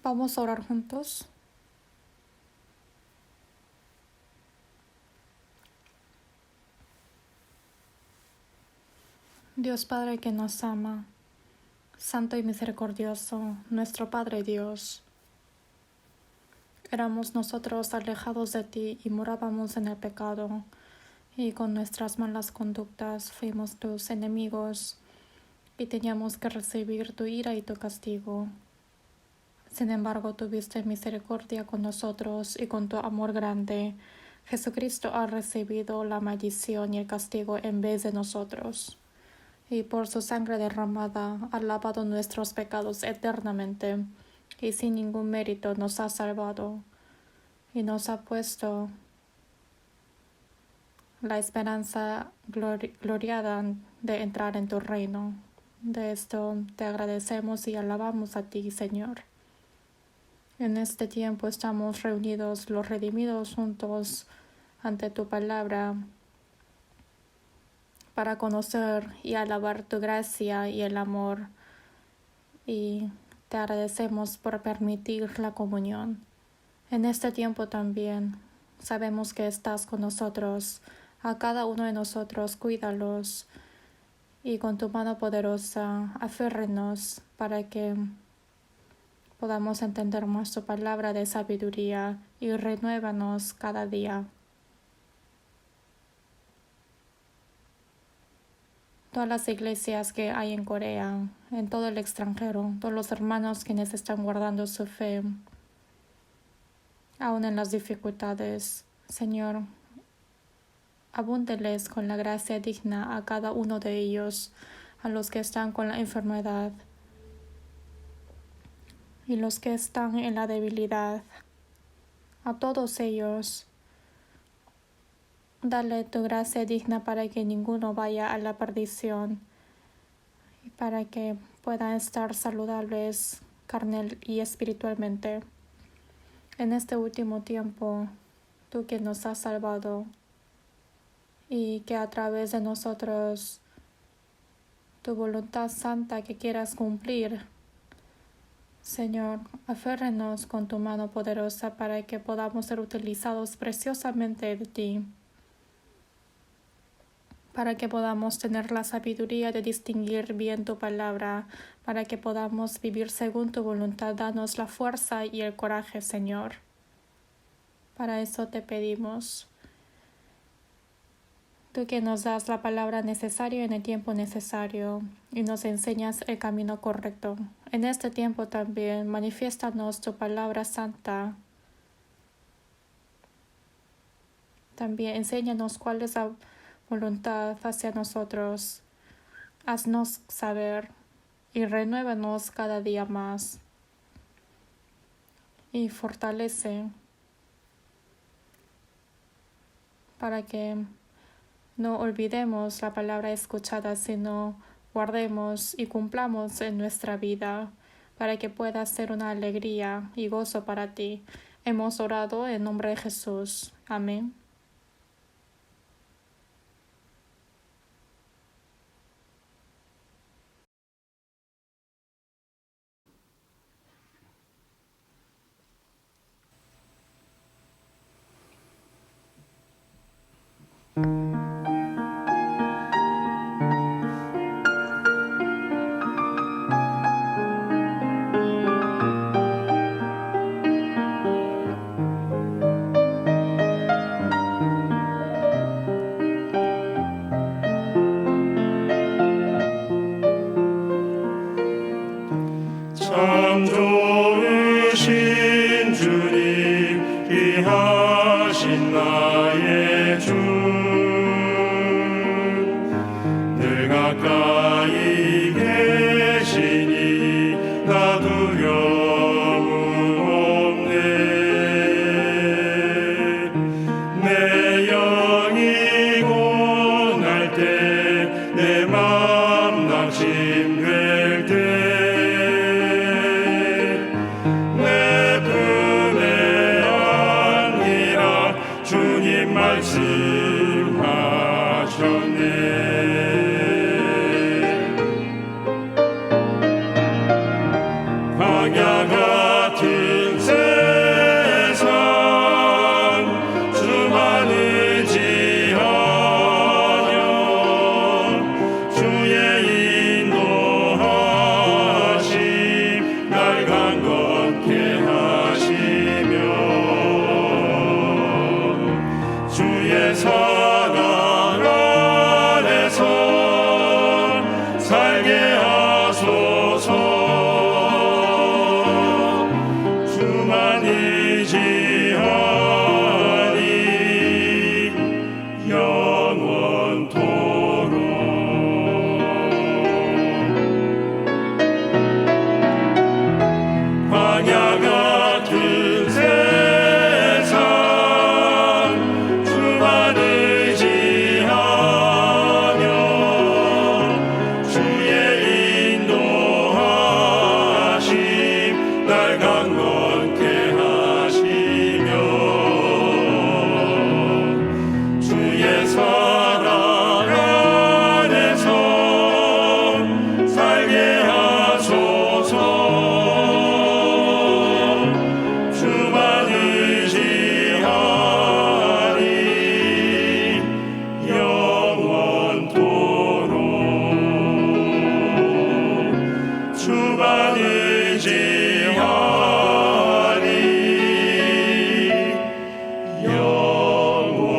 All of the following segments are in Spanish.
Vamos a orar juntos. Dios Padre que nos ama, Santo y misericordioso, nuestro Padre Dios. Éramos nosotros alejados de ti y morábamos en el pecado, y con nuestras malas conductas fuimos tus enemigos y teníamos que recibir tu ira y tu castigo. Sin embargo, tuviste misericordia con nosotros y con tu amor grande, Jesucristo ha recibido la maldición y el castigo en vez de nosotros. Y por su sangre derramada ha lavado nuestros pecados eternamente, y sin ningún mérito nos ha salvado, y nos ha puesto la esperanza gloriada de entrar en tu reino. De esto te agradecemos y alabamos a ti, Señor. En este tiempo estamos reunidos los redimidos juntos ante tu palabra para conocer y alabar tu gracia y el amor, y te agradecemos por permitir la comunión. En este tiempo también sabemos que estás con nosotros, a cada uno de nosotros cuídalos y con tu mano poderosa aférrenos para que podamos entender más tu palabra de sabiduría y renuévanos cada día. Todas las iglesias que hay en Corea, en todo el extranjero, todos los hermanos quienes están guardando su fe, aún en las dificultades, Señor, abúndeles con la gracia digna a cada uno de ellos, a los que están con la enfermedad y los que están en la debilidad, a todos ellos. Dale tu gracia digna para que ninguno vaya a la perdición y para que puedan estar saludables carnal y espiritualmente. En este último tiempo, tú que nos has salvado y que a través de nosotros tu voluntad santa que quieras cumplir, Señor, aférrenos con tu mano poderosa para que podamos ser utilizados preciosamente de ti, para que podamos tener la sabiduría de distinguir bien tu palabra, para que podamos vivir según tu voluntad. Danos la fuerza y el coraje, Señor. Para eso te pedimos. Tú que nos das la palabra necesaria en el tiempo necesario y nos enseñas el camino correcto. En este tiempo también manifiéstanos tu palabra santa. También enséñanos cuál es la voluntad hacia nosotros. Haznos saber y renuévanos cada día más. Y fortalece para que no olvidemos la palabra escuchada, sino guardemos y cumplamos en nuestra vida, para que pueda ser una alegría y gozo para ti. Hemos orado en nombre de Jesús. Amén. 참 좋으신 주님, 귀하신 나의 주, 늘 가까이 계시니 나 두려움 없네. 내 영이 고날 때, 내 맘 낙심될 때, 말씀 주의 사랑 안에서 살게 하소서. 주만 의지하니 영원토록. 광야 같은 세상 주만 의지하며 주의 인도하심 날 강건케 하시며 주의 사랑 안에서 살게 하소서. 주만 의지하니 영원토록. 주만 의지하니 영원토록.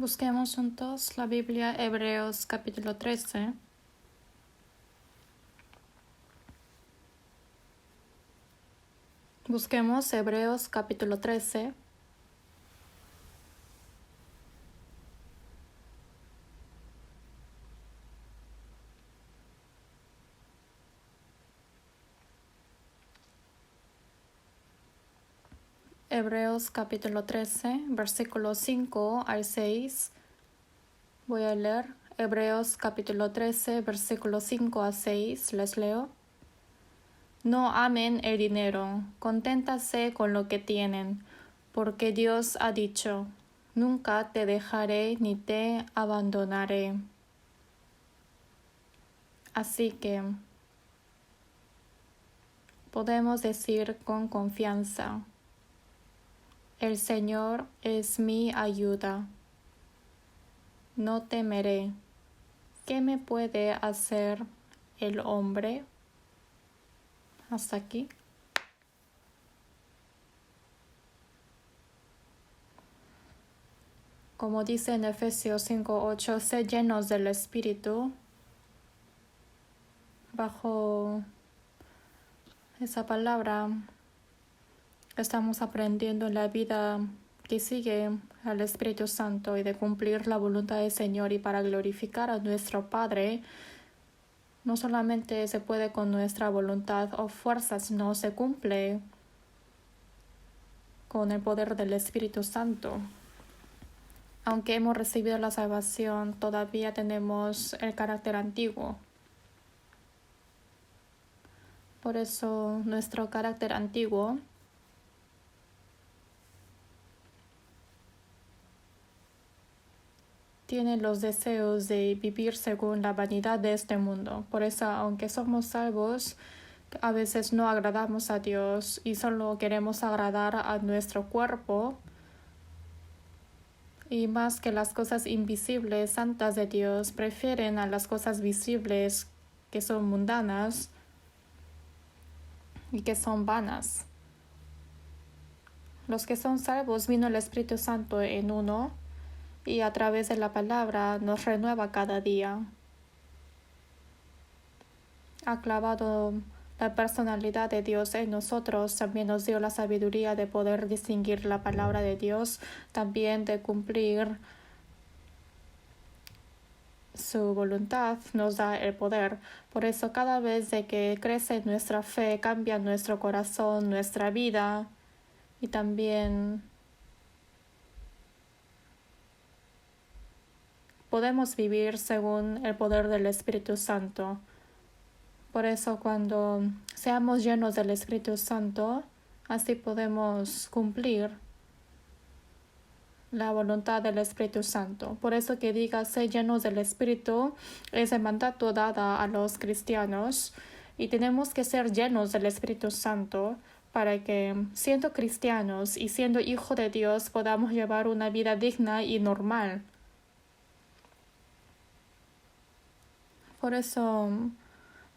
Busquemos juntos la Biblia, Hebreos capítulo 13. Busquemos Hebreos capítulo 13. Hebreos capítulo 13, versículos 5 al 6. Voy a leer Hebreos capítulo 13, versículos 5 a 6. Les leo. No amen el dinero, conténtase con lo que tienen, porque Dios ha dicho, nunca te dejaré ni te abandonaré. Así que podemos decir con confianza, el Señor es mi ayuda. No temeré. ¿Qué me puede hacer el hombre? Hasta aquí. Como dice en Efesios 5:8, sed llenos del Espíritu. Bajo esa palabra estamos aprendiendo en la vida que sigue al Espíritu Santo y de cumplir la voluntad del Señor, y para glorificar a nuestro Padre no solamente se puede con nuestra voluntad o fuerza, sino se cumple con el poder del Espíritu Santo. Aunque hemos recibido la salvación, todavía tenemos el carácter antiguo. Por eso nuestro carácter antiguo tiene los deseos de vivir según la vanidad de este mundo. Por eso, aunque somos salvos, a veces no agradamos a Dios y solo queremos agradar a nuestro cuerpo. Y más que las cosas invisibles, santas de Dios, prefieren a las cosas visibles que son mundanas y que son vanas. Los que son salvos, vino el Espíritu Santo en uno y a través de la palabra nos renueva cada día. Ha clavado la personalidad de Dios en nosotros, también nos dio la sabiduría de poder distinguir la palabra de Dios, también de cumplir su voluntad, nos da el poder. Por eso cada vez de que crece nuestra fe, cambia nuestro corazón, nuestra vida, y también podemos vivir según el poder del Espíritu Santo. Por eso cuando seamos llenos del Espíritu Santo, así podemos cumplir la voluntad del Espíritu Santo. Por eso que diga, sé llenos del Espíritu, es el mandato dado a los cristianos y tenemos que ser llenos del Espíritu Santo para que, siendo cristianos y siendo hijos de Dios, podamos llevar una vida digna y normal. Por eso,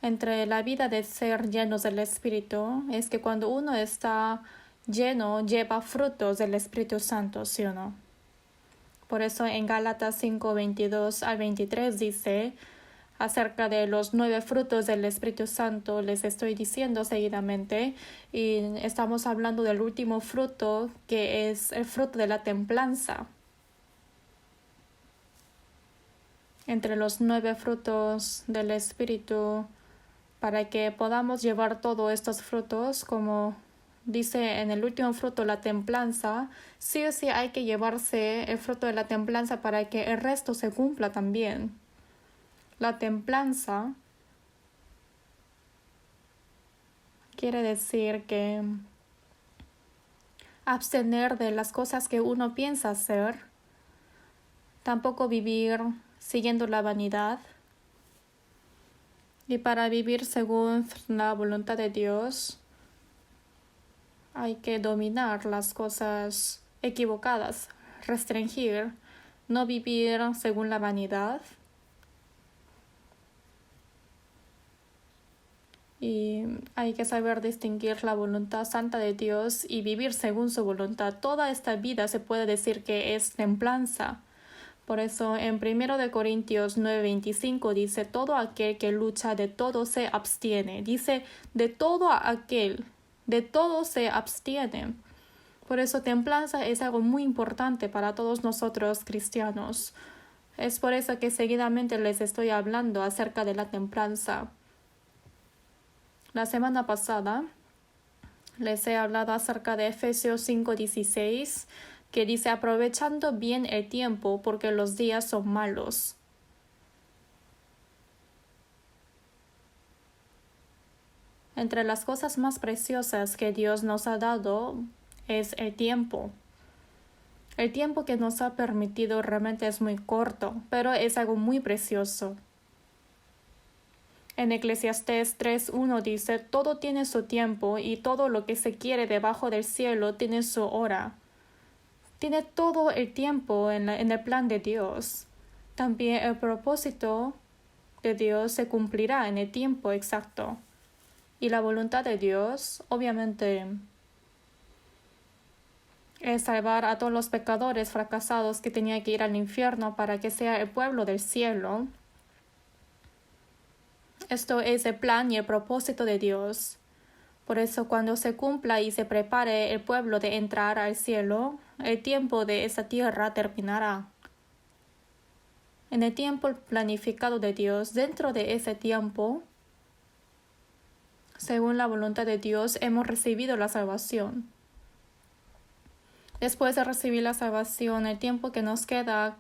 entre la vida de ser llenos del Espíritu, es que cuando uno está lleno, lleva frutos del Espíritu Santo, ¿sí o no? Por eso en Gálatas 5, 22 al 23 dice acerca de los 9 frutos del Espíritu Santo, les estoy diciendo seguidamente, y estamos hablando del último fruto, que es el fruto de la templanza. Entre los 9 frutos del Espíritu, para que podamos llevar todos estos frutos, como dice en el último fruto, la templanza, sí o sí hay que llevarse el fruto de la templanza para que el resto se cumpla también. La templanza quiere decir que abstener de las cosas que uno piensa hacer, tampoco vivir siguiendo la vanidad, y para vivir según la voluntad de Dios hay que dominar las cosas equivocadas, restringir, no vivir según la vanidad. Y hay que saber distinguir la voluntad santa de Dios y vivir según su voluntad. Toda esta vida se puede decir que es templanza. Por eso en 1 Corintios 9:25 dice, todo aquel que lucha de todo se abstiene. Dice, de todo aquel, de todo se abstiene. Por eso templanza es algo muy importante para todos nosotros cristianos. Es por eso que seguidamente les estoy hablando acerca de la templanza. La semana pasada les he hablado acerca de Efesios 5:16, que dice, aprovechando bien el tiempo porque los días son malos. Entre las cosas más preciosas que Dios nos ha dado es el tiempo. El tiempo que nos ha permitido realmente es muy corto, pero es algo muy precioso. En Eclesiastés 3:1 dice, todo tiene su tiempo y todo lo que se quiere debajo del cielo tiene su hora. Tiene todo el tiempo en el plan de Dios. También el propósito de Dios se cumplirá en el tiempo exacto. Y la voluntad de Dios, obviamente, es salvar a todos los pecadores fracasados que tenían que ir al infierno para que sea el pueblo del cielo. Esto es el plan y el propósito de Dios. Por eso cuando se cumpla y se prepare el pueblo de entrar al cielo, el tiempo de esa tierra terminará. En el tiempo planificado de Dios, dentro de ese tiempo, según la voluntad de Dios, hemos recibido la salvación. Después de recibir la salvación, el tiempo que nos queda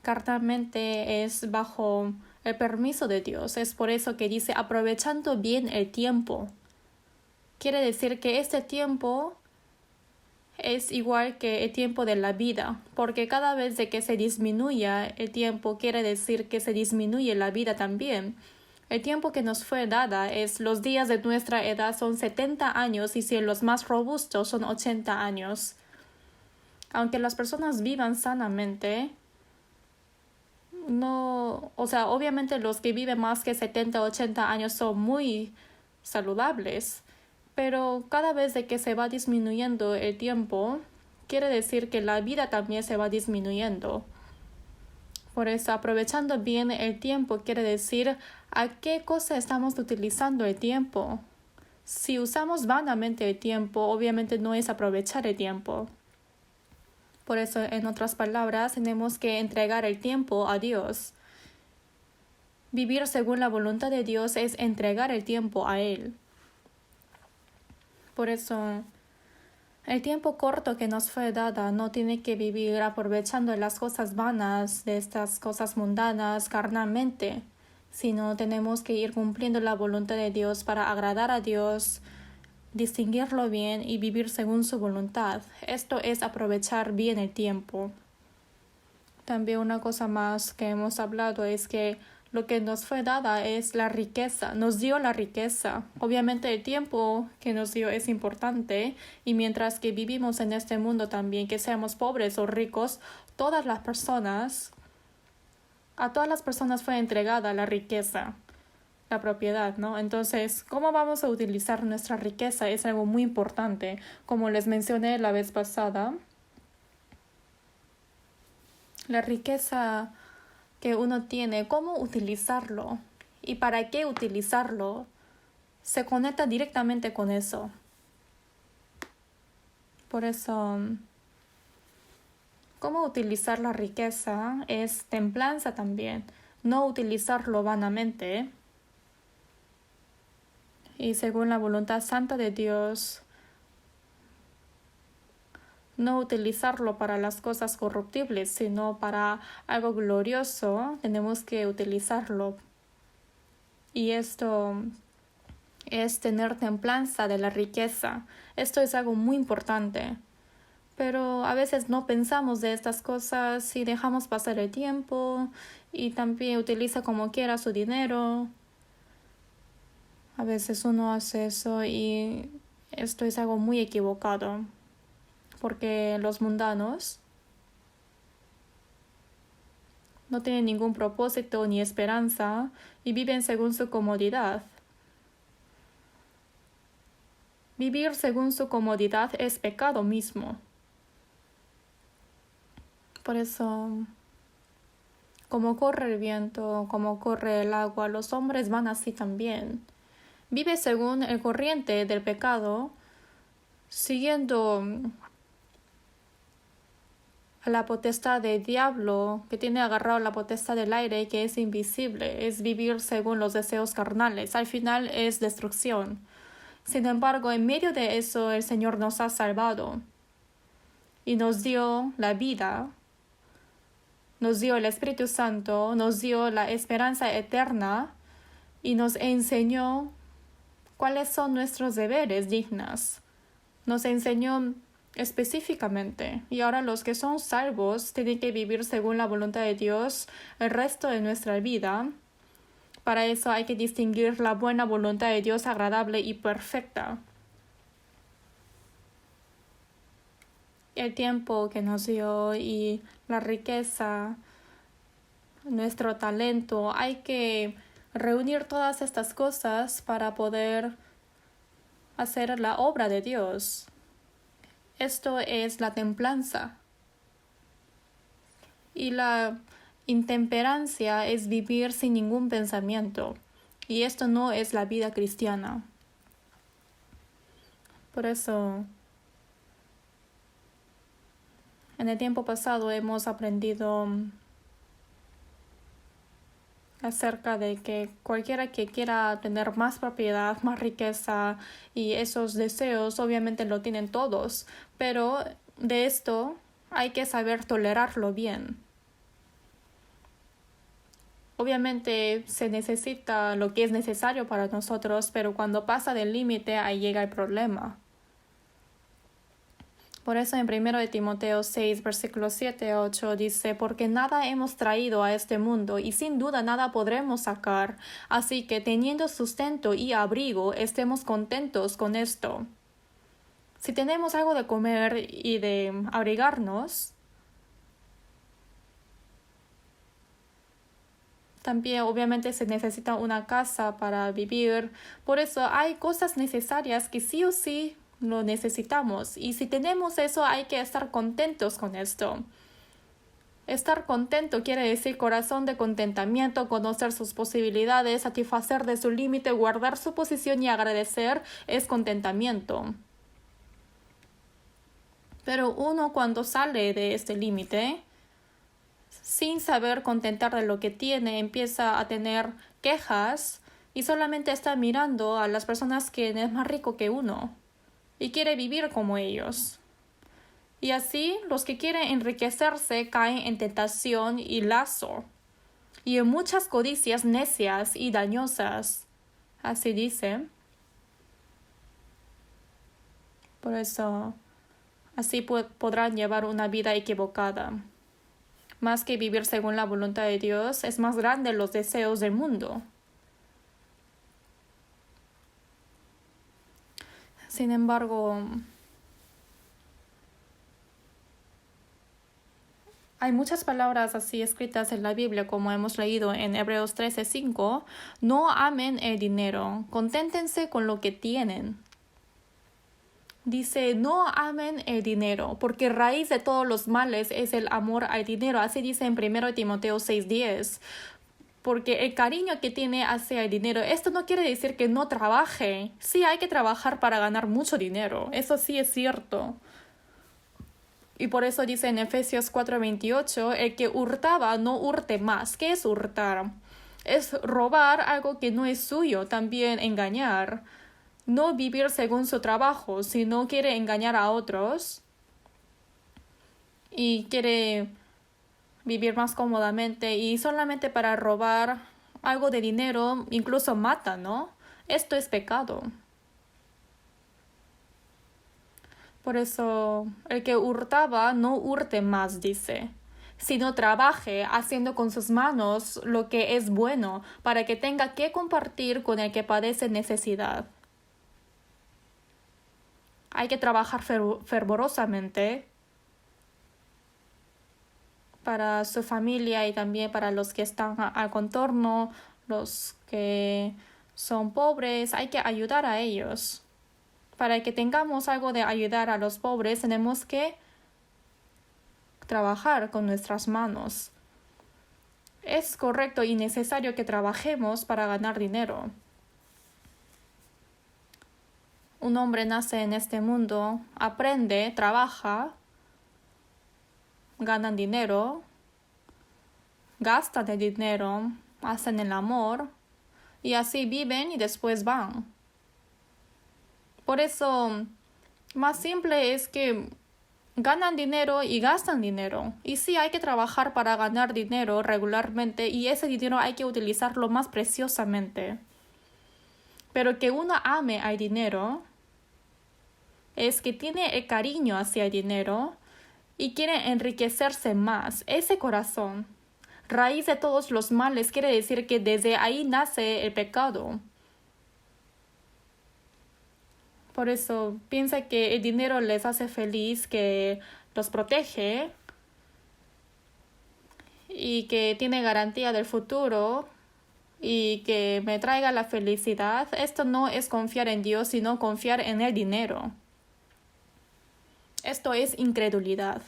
carnalmente es bajo el permiso de Dios. Es por eso que dice aprovechando bien el tiempo. Quiere decir que este tiempo es igual que el tiempo de la vida, porque cada vez de que se disminuya el tiempo quiere decir que se disminuye la vida también. El tiempo que nos fue dada es los días de nuestra edad son 70 años y si los más robustos son 80 años. Aunque las personas vivan sanamente, obviamente los que viven más que 70 o 80 años son muy saludables, pero cada vez de que se va disminuyendo el tiempo, quiere decir que la vida también se va disminuyendo. Por eso, aprovechando bien el tiempo quiere decir a qué cosa estamos utilizando el tiempo. Si usamos vanamente el tiempo, obviamente no es aprovechar el tiempo. Por eso, en otras palabras, tenemos que entregar el tiempo a Dios. Vivir según la voluntad de Dios es entregar el tiempo a Él. Por eso, el tiempo corto que nos fue dado no tiene que vivir aprovechando las cosas vanas de estas cosas mundanas carnalmente, sino tenemos que ir cumpliendo la voluntad de Dios para agradar a Dios distinguirlo bien y vivir según su voluntad. Esto es aprovechar bien el tiempo. También una cosa más que hemos hablado es que lo que nos fue dada es la riqueza, nos dio la riqueza. Obviamente el tiempo que nos dio es importante y mientras que vivimos en este mundo también, que seamos pobres o ricos, a todas las personas fue entregada la riqueza, la propiedad, ¿no? Entonces, ¿cómo vamos a utilizar nuestra riqueza? Es algo muy importante. Como les mencioné la vez pasada, la riqueza que uno tiene, cómo utilizarlo y para qué utilizarlo, se conecta directamente con eso. Por eso, cómo utilizar la riqueza es templanza también, no utilizarlo vanamente. Y según la voluntad santa de Dios, no utilizarlo para las cosas corruptibles, sino para algo glorioso, tenemos que utilizarlo. Y esto es tener templanza de la riqueza. Esto es algo muy importante. Pero a veces no pensamos de estas cosas y dejamos pasar el tiempo y también utiliza como quiera su dinero. A veces uno hace eso y esto es algo muy equivocado. Porque los mundanos no tienen ningún propósito ni esperanza y viven según su comodidad. Vivir según su comodidad es pecado mismo. Por eso, como corre el viento, como corre el agua, los hombres van así también. Vive según el corriente del pecado, siguiendo a la potestad del diablo, que tiene agarrado la potestad del aire, que es invisible, es vivir según los deseos carnales. Al final es destrucción. Sin embargo, en medio de eso, el Señor nos ha salvado y nos dio la vida, nos dio el Espíritu Santo, nos dio la esperanza eterna y nos enseñó cuáles son nuestros deberes dignos. Nos enseñó específicamente. Y ahora los que son salvos tienen que vivir según la voluntad de Dios el resto de nuestra vida. Para eso hay que distinguir la buena voluntad de Dios agradable y perfecta. El tiempo que nos dio y la riqueza, nuestro talento, hay que reunir todas estas cosas para poder hacer la obra de Dios. Esto es la templanza. Y la intemperancia es vivir sin ningún pensamiento. Y esto no es la vida cristiana. Por eso, en el tiempo pasado hemos aprendido acerca de que cualquiera que quiera tener más propiedad, más riqueza y esos deseos, obviamente lo tienen todos, pero de esto hay que saber tolerarlo bien. Obviamente se necesita lo que es necesario para nosotros, pero cuando pasa del límite, ahí llega el problema. Por eso en 1 de Timoteo 6, versículos 7 a 8 dice, porque nada hemos traído a este mundo y sin duda nada podremos sacar, así que teniendo sustento y abrigo, estemos contentos con esto. Si tenemos algo de comer y de abrigarnos, también obviamente se necesita una casa para vivir. Por eso hay cosas necesarias que sí o sí lo necesitamos. Y si tenemos eso, hay que estar contentos con esto. Estar contento quiere decir corazón de contentamiento, conocer sus posibilidades, satisfacer de su límite, guardar su posición y agradecer es contentamiento. Pero uno cuando sale de este límite, sin saber contentar de lo que tiene, empieza a tener quejas y solamente está mirando a las personas que es más rico que uno y quiere vivir como ellos. Y así los que quieren enriquecerse caen en tentación y lazo y en muchas codicias necias y dañosas. Así dice. Por eso, así podrán llevar una vida equivocada. Más que vivir según la voluntad de Dios, es más grande los deseos del mundo. Sin embargo, hay muchas palabras así escritas en la Biblia, como hemos leído en Hebreos 13:5. No amen el dinero, conténtense con lo que tienen. Dice, no amen el dinero, porque raíz de todos los males es el amor al dinero. Así dice en 1 Timoteo 6:10. Porque el cariño que tiene hacia el dinero, esto no quiere decir que no trabaje. Sí, hay que trabajar para ganar mucho dinero. Eso sí es cierto. Y por eso dice en Efesios 4:28, el que hurtaba no hurte más. ¿Qué es hurtar? Es robar algo que no es suyo, también engañar. No vivir según su trabajo, si no quiere engañar a otros y quiere vivir más cómodamente y solamente para robar algo de dinero, incluso mata, ¿no? Esto es pecado. Por eso, el que hurtaba no hurte más, dice, sino trabaje haciendo con sus manos lo que es bueno, para que tenga que compartir con el que padece necesidad. Hay que trabajar fervorosamente para su familia y también para los que están al contorno, los que son pobres. Hay que ayudar a ellos. Para que tengamos algo de ayudar a los pobres, tenemos que trabajar con nuestras manos. Es correcto y necesario que trabajemos para ganar dinero. Un hombre nace en este mundo, aprende, trabaja, ganan dinero, gastan el dinero, hacen el amor y así viven y después van. Por eso, más simple es que ganan dinero y gastan dinero. Y sí, hay que trabajar para ganar dinero regularmente y ese dinero hay que utilizarlo más preciosamente. Pero que uno ame al dinero es que tiene el cariño hacia el dinero y quiere enriquecerse más. Ese corazón, raíz de todos los males, quiere decir que desde ahí nace el pecado. Por eso piensa que el dinero les hace feliz, que los protege y que tiene garantía del futuro y que me traiga la felicidad. Esto no es confiar en Dios, sino confiar en el dinero. Esto es incredulidad.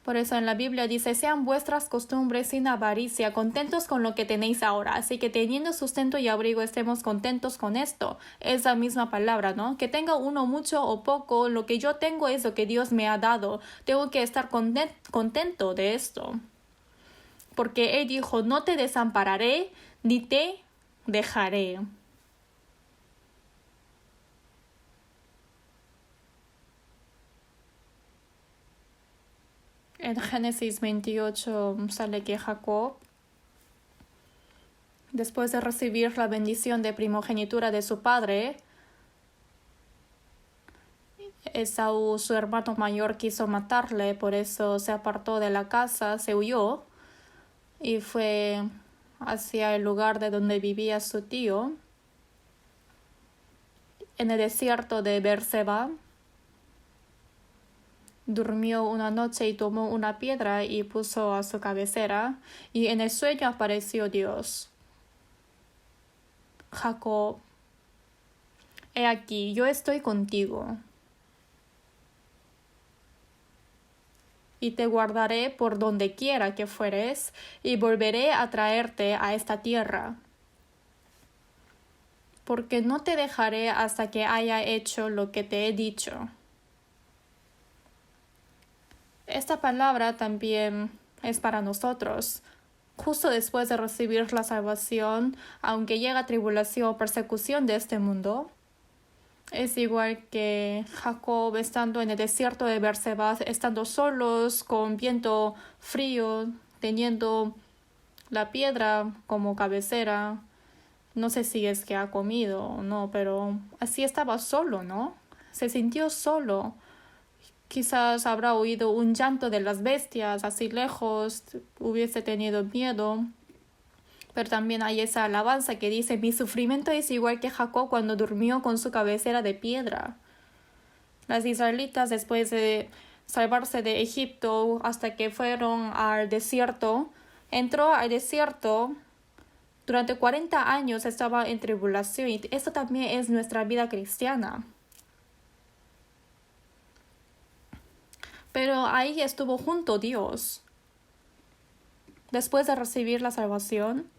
Por eso en la Biblia dice, sean vuestras costumbres sin avaricia, contentos con lo que tenéis ahora. Así que teniendo sustento y abrigo, estemos contentos con esto. Es la misma palabra, ¿no? Que tenga uno mucho o poco, lo que yo tengo es lo que Dios me ha dado. Tengo que estar contento de esto. Porque Él dijo, no te desampararé ni te dejaré. En Génesis 28 sale que Jacob, después de recibir la bendición de primogenitura de su padre, Esaú, su hermano mayor, quiso matarle, por eso se apartó de la casa, se huyó y fue hacia el lugar de donde vivía su tío, en el desierto de Beerseba. Durmió una noche y tomó una piedra y puso a su cabecera, y en el sueño apareció Dios. Jacob, he aquí, yo estoy contigo, y te guardaré por donde quiera que fueres, y volveré a traerte a esta tierra, porque no te dejaré hasta que haya hecho lo que te he dicho. Esta palabra también es para nosotros. Justo después de recibir la salvación, aunque llega tribulación o persecución de este mundo, es igual que Jacob estando en el desierto de Beerseba, estando solos, con viento frío, teniendo la piedra como cabecera, No sé si es que ha comido o no, pero así estaba solo, ¿no? Se sintió solo. Quizás habrá oído un llanto de las bestias así lejos, hubiese tenido miedo. Pero también hay esa alabanza que dice: mi sufrimiento es igual que Jacob cuando durmió con su cabecera de piedra. Las israelitas, después de salvarse de Egipto hasta que fueron al desierto, entró al desierto. Durante 40 años estaba en tribulación, y esto también es nuestra vida cristiana. Pero ahí estuvo junto Dios. Después de recibir la salvación,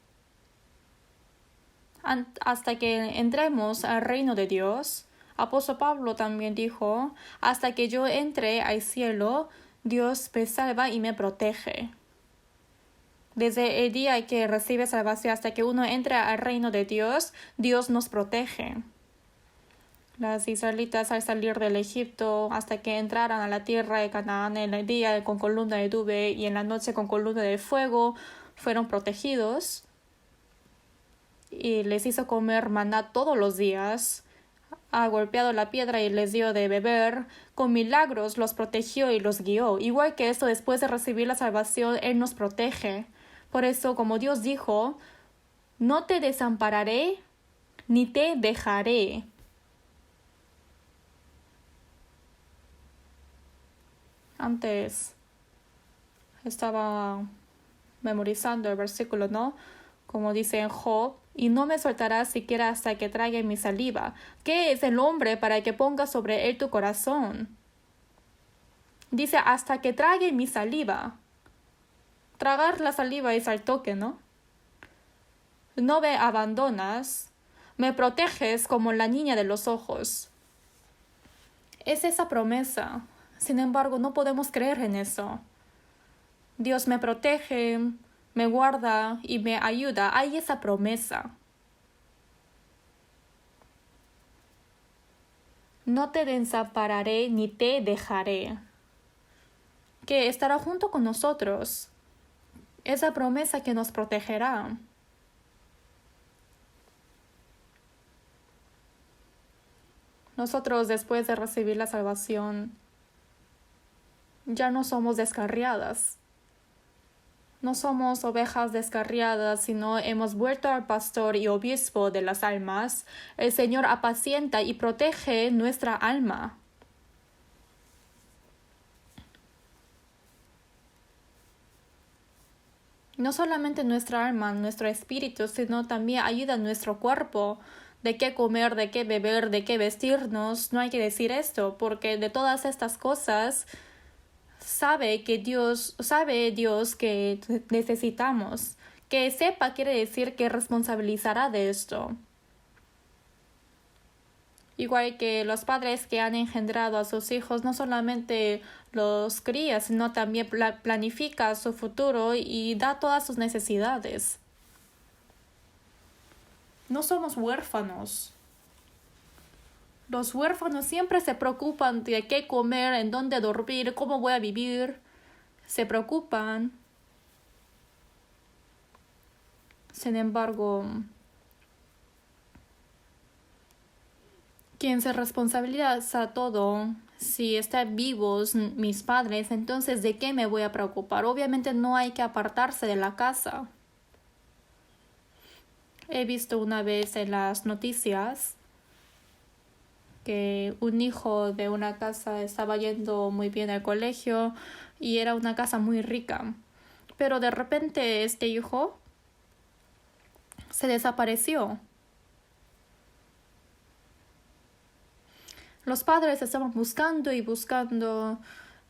hasta que entremos al reino de Dios, apóstol Pablo también dijo: hasta que yo entre al cielo, Dios me salva y me protege. Desde el día que recibe salvación hasta que uno entra al reino de Dios, Dios nos protege. Las israelitas, al salir del Egipto hasta que entraran a la tierra de Canaán, en el día con columna de nube y en la noche con columna de fuego, fueron protegidos. Y les hizo comer maná todos los días. Ha golpeado la piedra y les dio de beber. Con milagros los protegió y los guió. Igual que esto, después de recibir la salvación, Él nos protege. Por eso, como Dios dijo: no te desampararé ni te dejaré. Antes estaba memorizando el versículo, ¿no? Como dice en Job: y no me soltarás siquiera hasta que trague mi saliva. ¿Qué es el hombre para que ponga sobre él tu corazón? Dice: hasta que trague mi saliva. Tragar la saliva es al toque, ¿no? No me abandonas, me proteges como la niña de los ojos. Es esa promesa. Sin embargo, no podemos creer en eso. Dios me protege, me guarda y me ayuda. Hay esa promesa. No te desampararé ni te dejaré. Que estará junto con nosotros. Esa promesa que nos protegerá. Nosotros, después de recibir la salvación, ya no somos descarriadas. No somos ovejas descarriadas, sino hemos vuelto al pastor y obispo de las almas. El Señor apacienta y protege nuestra alma. No solamente nuestra alma, nuestro espíritu, sino también ayuda a nuestro cuerpo. De qué comer, de qué beber, de qué vestirnos. No hay que decir esto, porque de todas estas cosas sabe Dios que necesitamos. Que sepa quiere decir que responsabilizará de esto. Igual que los padres que han engendrado a sus hijos, no solamente los cría, sino también planifica su futuro y da todas sus necesidades. No somos huérfanos. Los huérfanos siempre se preocupan de qué comer, en dónde dormir, cómo voy a vivir. Se preocupan. Sin embargo, quien se responsabiliza todo, si están vivos mis padres, entonces ¿de qué me voy a preocupar? Obviamente no hay que apartarse de la casa. He visto una vez en las noticias que un hijo de una casa estaba yendo muy bien al colegio y era una casa muy rica. Pero de repente este hijo se desapareció. Los padres estaban buscando y buscando,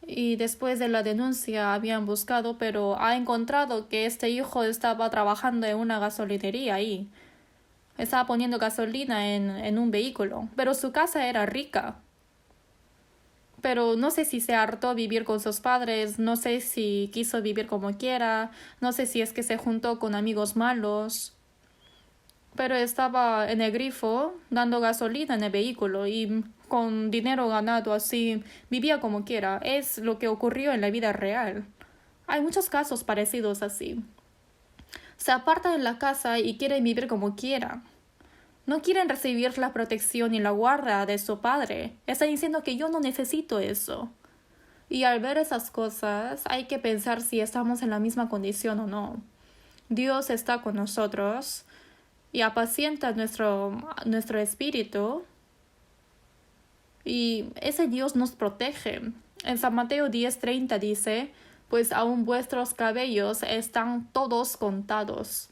y después de la denuncia habían buscado, pero ha encontrado que este hijo estaba trabajando en una gasolinería ahí. Estaba poniendo gasolina en un vehículo, pero su casa era rica. Pero no sé si se hartó vivir con sus padres, no sé si quiso vivir como quiera, no sé si es que se juntó con amigos malos. Pero estaba en el grifo dando gasolina en el vehículo y con dinero ganado así vivía como quiera. Es lo que ocurrió en la vida real. Hay muchos casos parecidos así. Se aparta de la casa y quiere vivir como quiera. No quieren recibir la protección y la guarda de su padre. Están diciendo que yo no necesito eso. Y al ver esas cosas, hay que pensar si estamos en la misma condición o no. Dios está con nosotros y apacienta nuestro espíritu. Y ese Dios nos protege. En San Mateo 10:30 dice, pues aún vuestros cabellos están todos contados.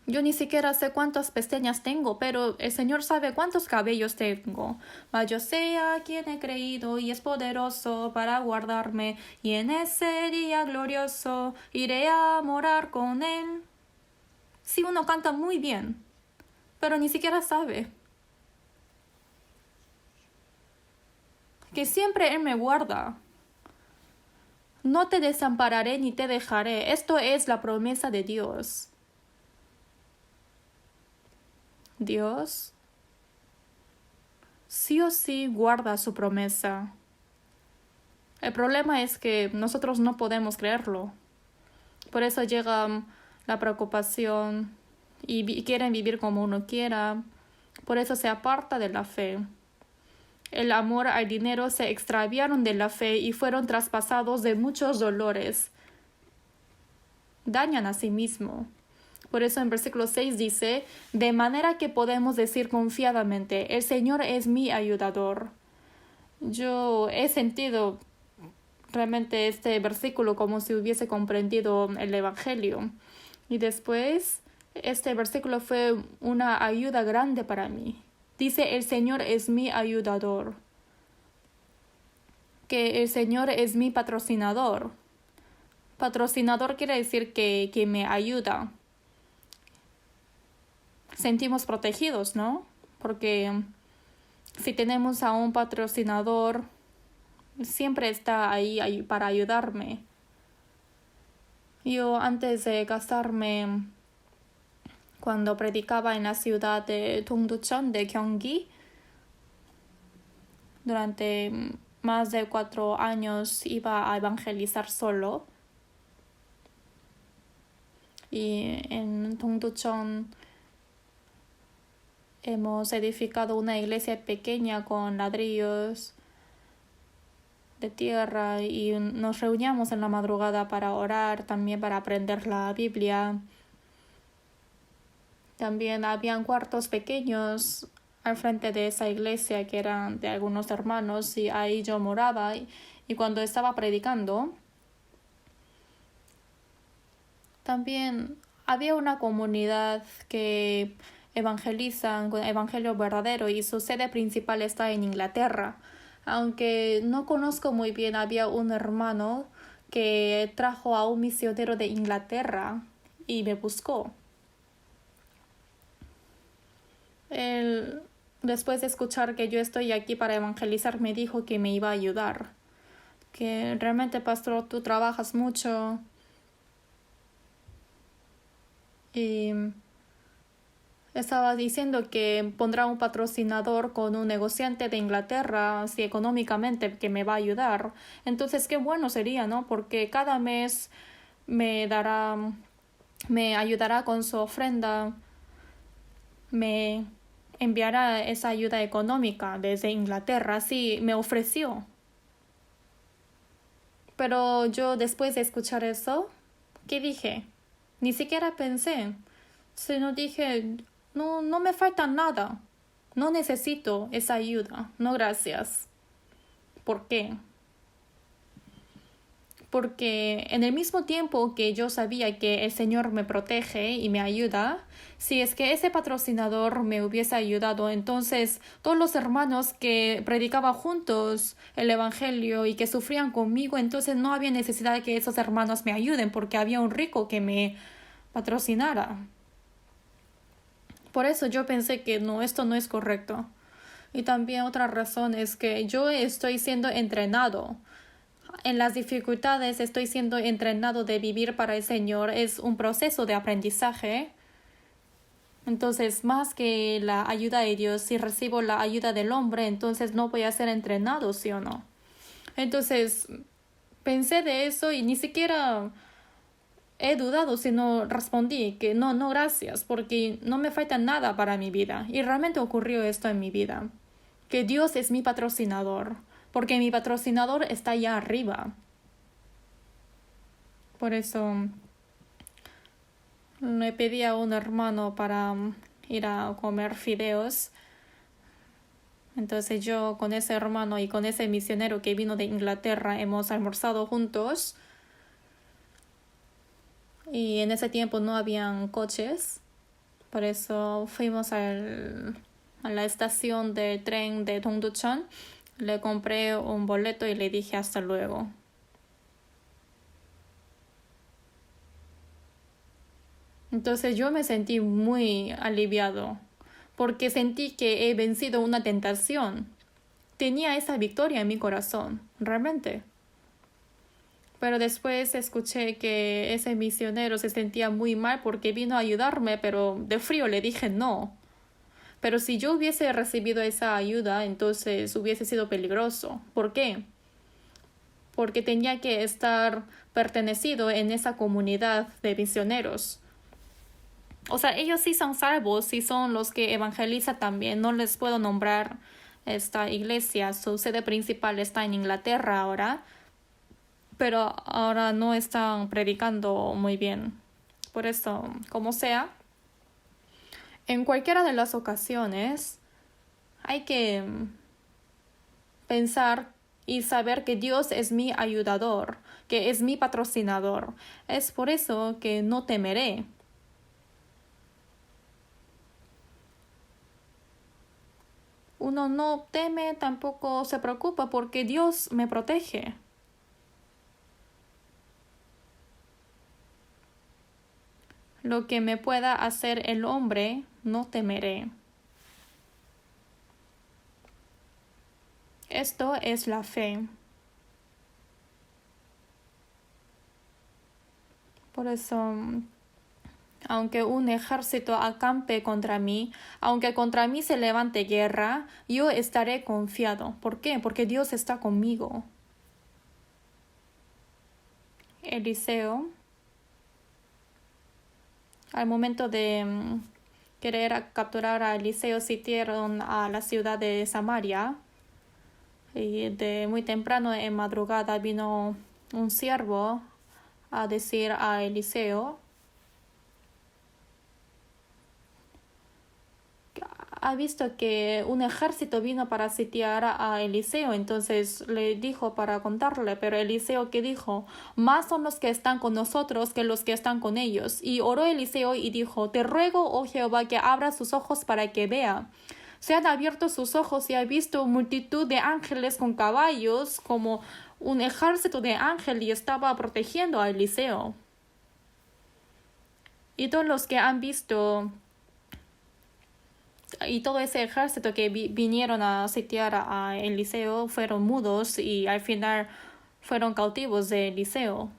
Yo ni siquiera sé cuántas pestañas tengo, pero el Señor sabe cuántos cabellos tengo. Mas yo sé a quien he creído y es poderoso para guardarme, y en ese día glorioso iré a morar con Él. Sí, uno canta muy bien, pero ni siquiera sabe que siempre Él me guarda. No te desampararé ni te dejaré. Esto es la promesa de Dios. Dios sí o sí guarda su promesa. El problema es que nosotros no podemos creerlo. Por eso llega la preocupación y quieren vivir como uno quiera. Por eso se aparta de la fe. El amor al dinero se extraviaron de la fe y fueron traspasados de muchos dolores. Dañan a sí mismo. Por eso en versículo 6 dice, de manera que podemos decir confiadamente, el Señor es mi ayudador. Yo he sentido realmente este versículo como si hubiese comprendido el Evangelio. Y después, este versículo fue una ayuda grande para mí. Dice, el Señor es mi ayudador. Que el Señor es mi patrocinador. Patrocinador quiere decir que me ayuda. Sentimos protegidos, ¿no? Porque si tenemos a un patrocinador, siempre está ahí para ayudarme. Yo antes de casarme, cuando predicaba en la ciudad de Dongducheon de Gyeonggi, durante más de 4 años iba a evangelizar solo. Y en Dongducheon hemos edificado una iglesia pequeña con ladrillos de tierra y nos reuníamos en la madrugada para orar, también para aprender la Biblia. También habían cuartos pequeños al frente de esa iglesia que eran de algunos hermanos y ahí yo moraba y cuando estaba predicando también había una comunidad que evangelizan con evangelio verdadero y su sede principal está en Inglaterra. Aunque no conozco muy bien, había un hermano que trajo a un misionero de Inglaterra y me buscó. Él, después de escuchar que yo estoy aquí para evangelizar, me dijo que me iba a ayudar. Que realmente, pastor, tú trabajas mucho. Y estaba diciendo que pondrá un patrocinador con un negociante de Inglaterra, así económicamente, que me va a ayudar. Entonces, qué bueno sería, ¿no? Porque cada mes me ayudará con su ofrenda, me enviará esa ayuda económica desde Inglaterra. Sí, me ofreció. Pero yo, después de escuchar eso, ¿qué dije? Ni siquiera pensé, sino dije, no me falta nada. No necesito esa ayuda. No, gracias. ¿Por qué? Porque en el mismo tiempo que yo sabía que el Señor me protege y me ayuda, si es que ese patrocinador me hubiese ayudado, entonces todos los hermanos que predicaban juntos el Evangelio y que sufrían conmigo, entonces no había necesidad de que esos hermanos me ayuden porque había un rico que me patrocinara. Por eso yo pensé que no, esto no es correcto. Y también otra razón es que yo estoy siendo entrenado. En las dificultades estoy siendo entrenado de vivir para el Señor. Es un proceso de aprendizaje. Entonces, más que la ayuda de Dios, si recibo la ayuda del hombre, entonces no voy a ser entrenado, ¿sí o no? Entonces, pensé de eso y ni siquiera he dudado si no respondí que no, gracias, porque no me falta nada para mi vida. Y realmente ocurrió esto en mi vida, que Dios es mi patrocinador, porque mi patrocinador está allá arriba. Por eso le pedí a un hermano para ir a comer fideos. Entonces yo con ese hermano y con ese misionero que vino de Inglaterra hemos almorzado juntos. Y en ese tiempo no habían coches. Por eso fuimos a la estación de tren de Dongducheon. Le compré un boleto y le dije hasta luego. Entonces yo me sentí muy aliviado, porque sentí que he vencido una tentación. Tenía esa victoria en mi corazón, realmente. Pero después escuché que ese misionero se sentía muy mal porque vino a ayudarme, pero de frío le dije no. Pero si yo hubiese recibido esa ayuda, entonces hubiese sido peligroso. ¿Por qué? Porque tenía que estar pertenecido en esa comunidad de misioneros. O sea, ellos sí son salvos, sí son los que evangelizan también. No les puedo nombrar esta iglesia. Su sede principal está en Inglaterra ahora, pero ahora no están predicando muy bien. Por eso, como sea, en cualquiera de las ocasiones hay que pensar y saber que Dios es mi ayudador, que es mi patrocinador. Es por eso que no temeré. Uno no teme, tampoco se preocupa, porque Dios me protege. Lo que me pueda hacer el hombre, no temeré. Esto es la fe. Por eso, aunque un ejército acampe contra mí, aunque contra mí se levante guerra, yo estaré confiado. ¿Por qué? Porque Dios está conmigo. Eliseo, al momento de querer capturar a Eliseo, sitiaron a la ciudad de Samaria. Y de muy temprano en madrugada vino un siervo a decir a Eliseo: ha visto que un ejército vino para sitiar a Eliseo. Entonces le dijo para contarle, pero Eliseo, ¿qué dijo? Más son los que están con nosotros que los que están con ellos. Y oró Eliseo y dijo: te ruego, oh Jehová, que abra sus ojos para que vea. Se han abierto sus ojos y ha visto multitud de ángeles con caballos, como un ejército de ángeles, y estaba protegiendo a Eliseo. Y todos los que han visto, y todo ese ejército que vinieron a sitiar a Eliseo fueron mudos y al final fueron cautivos de Eliseo.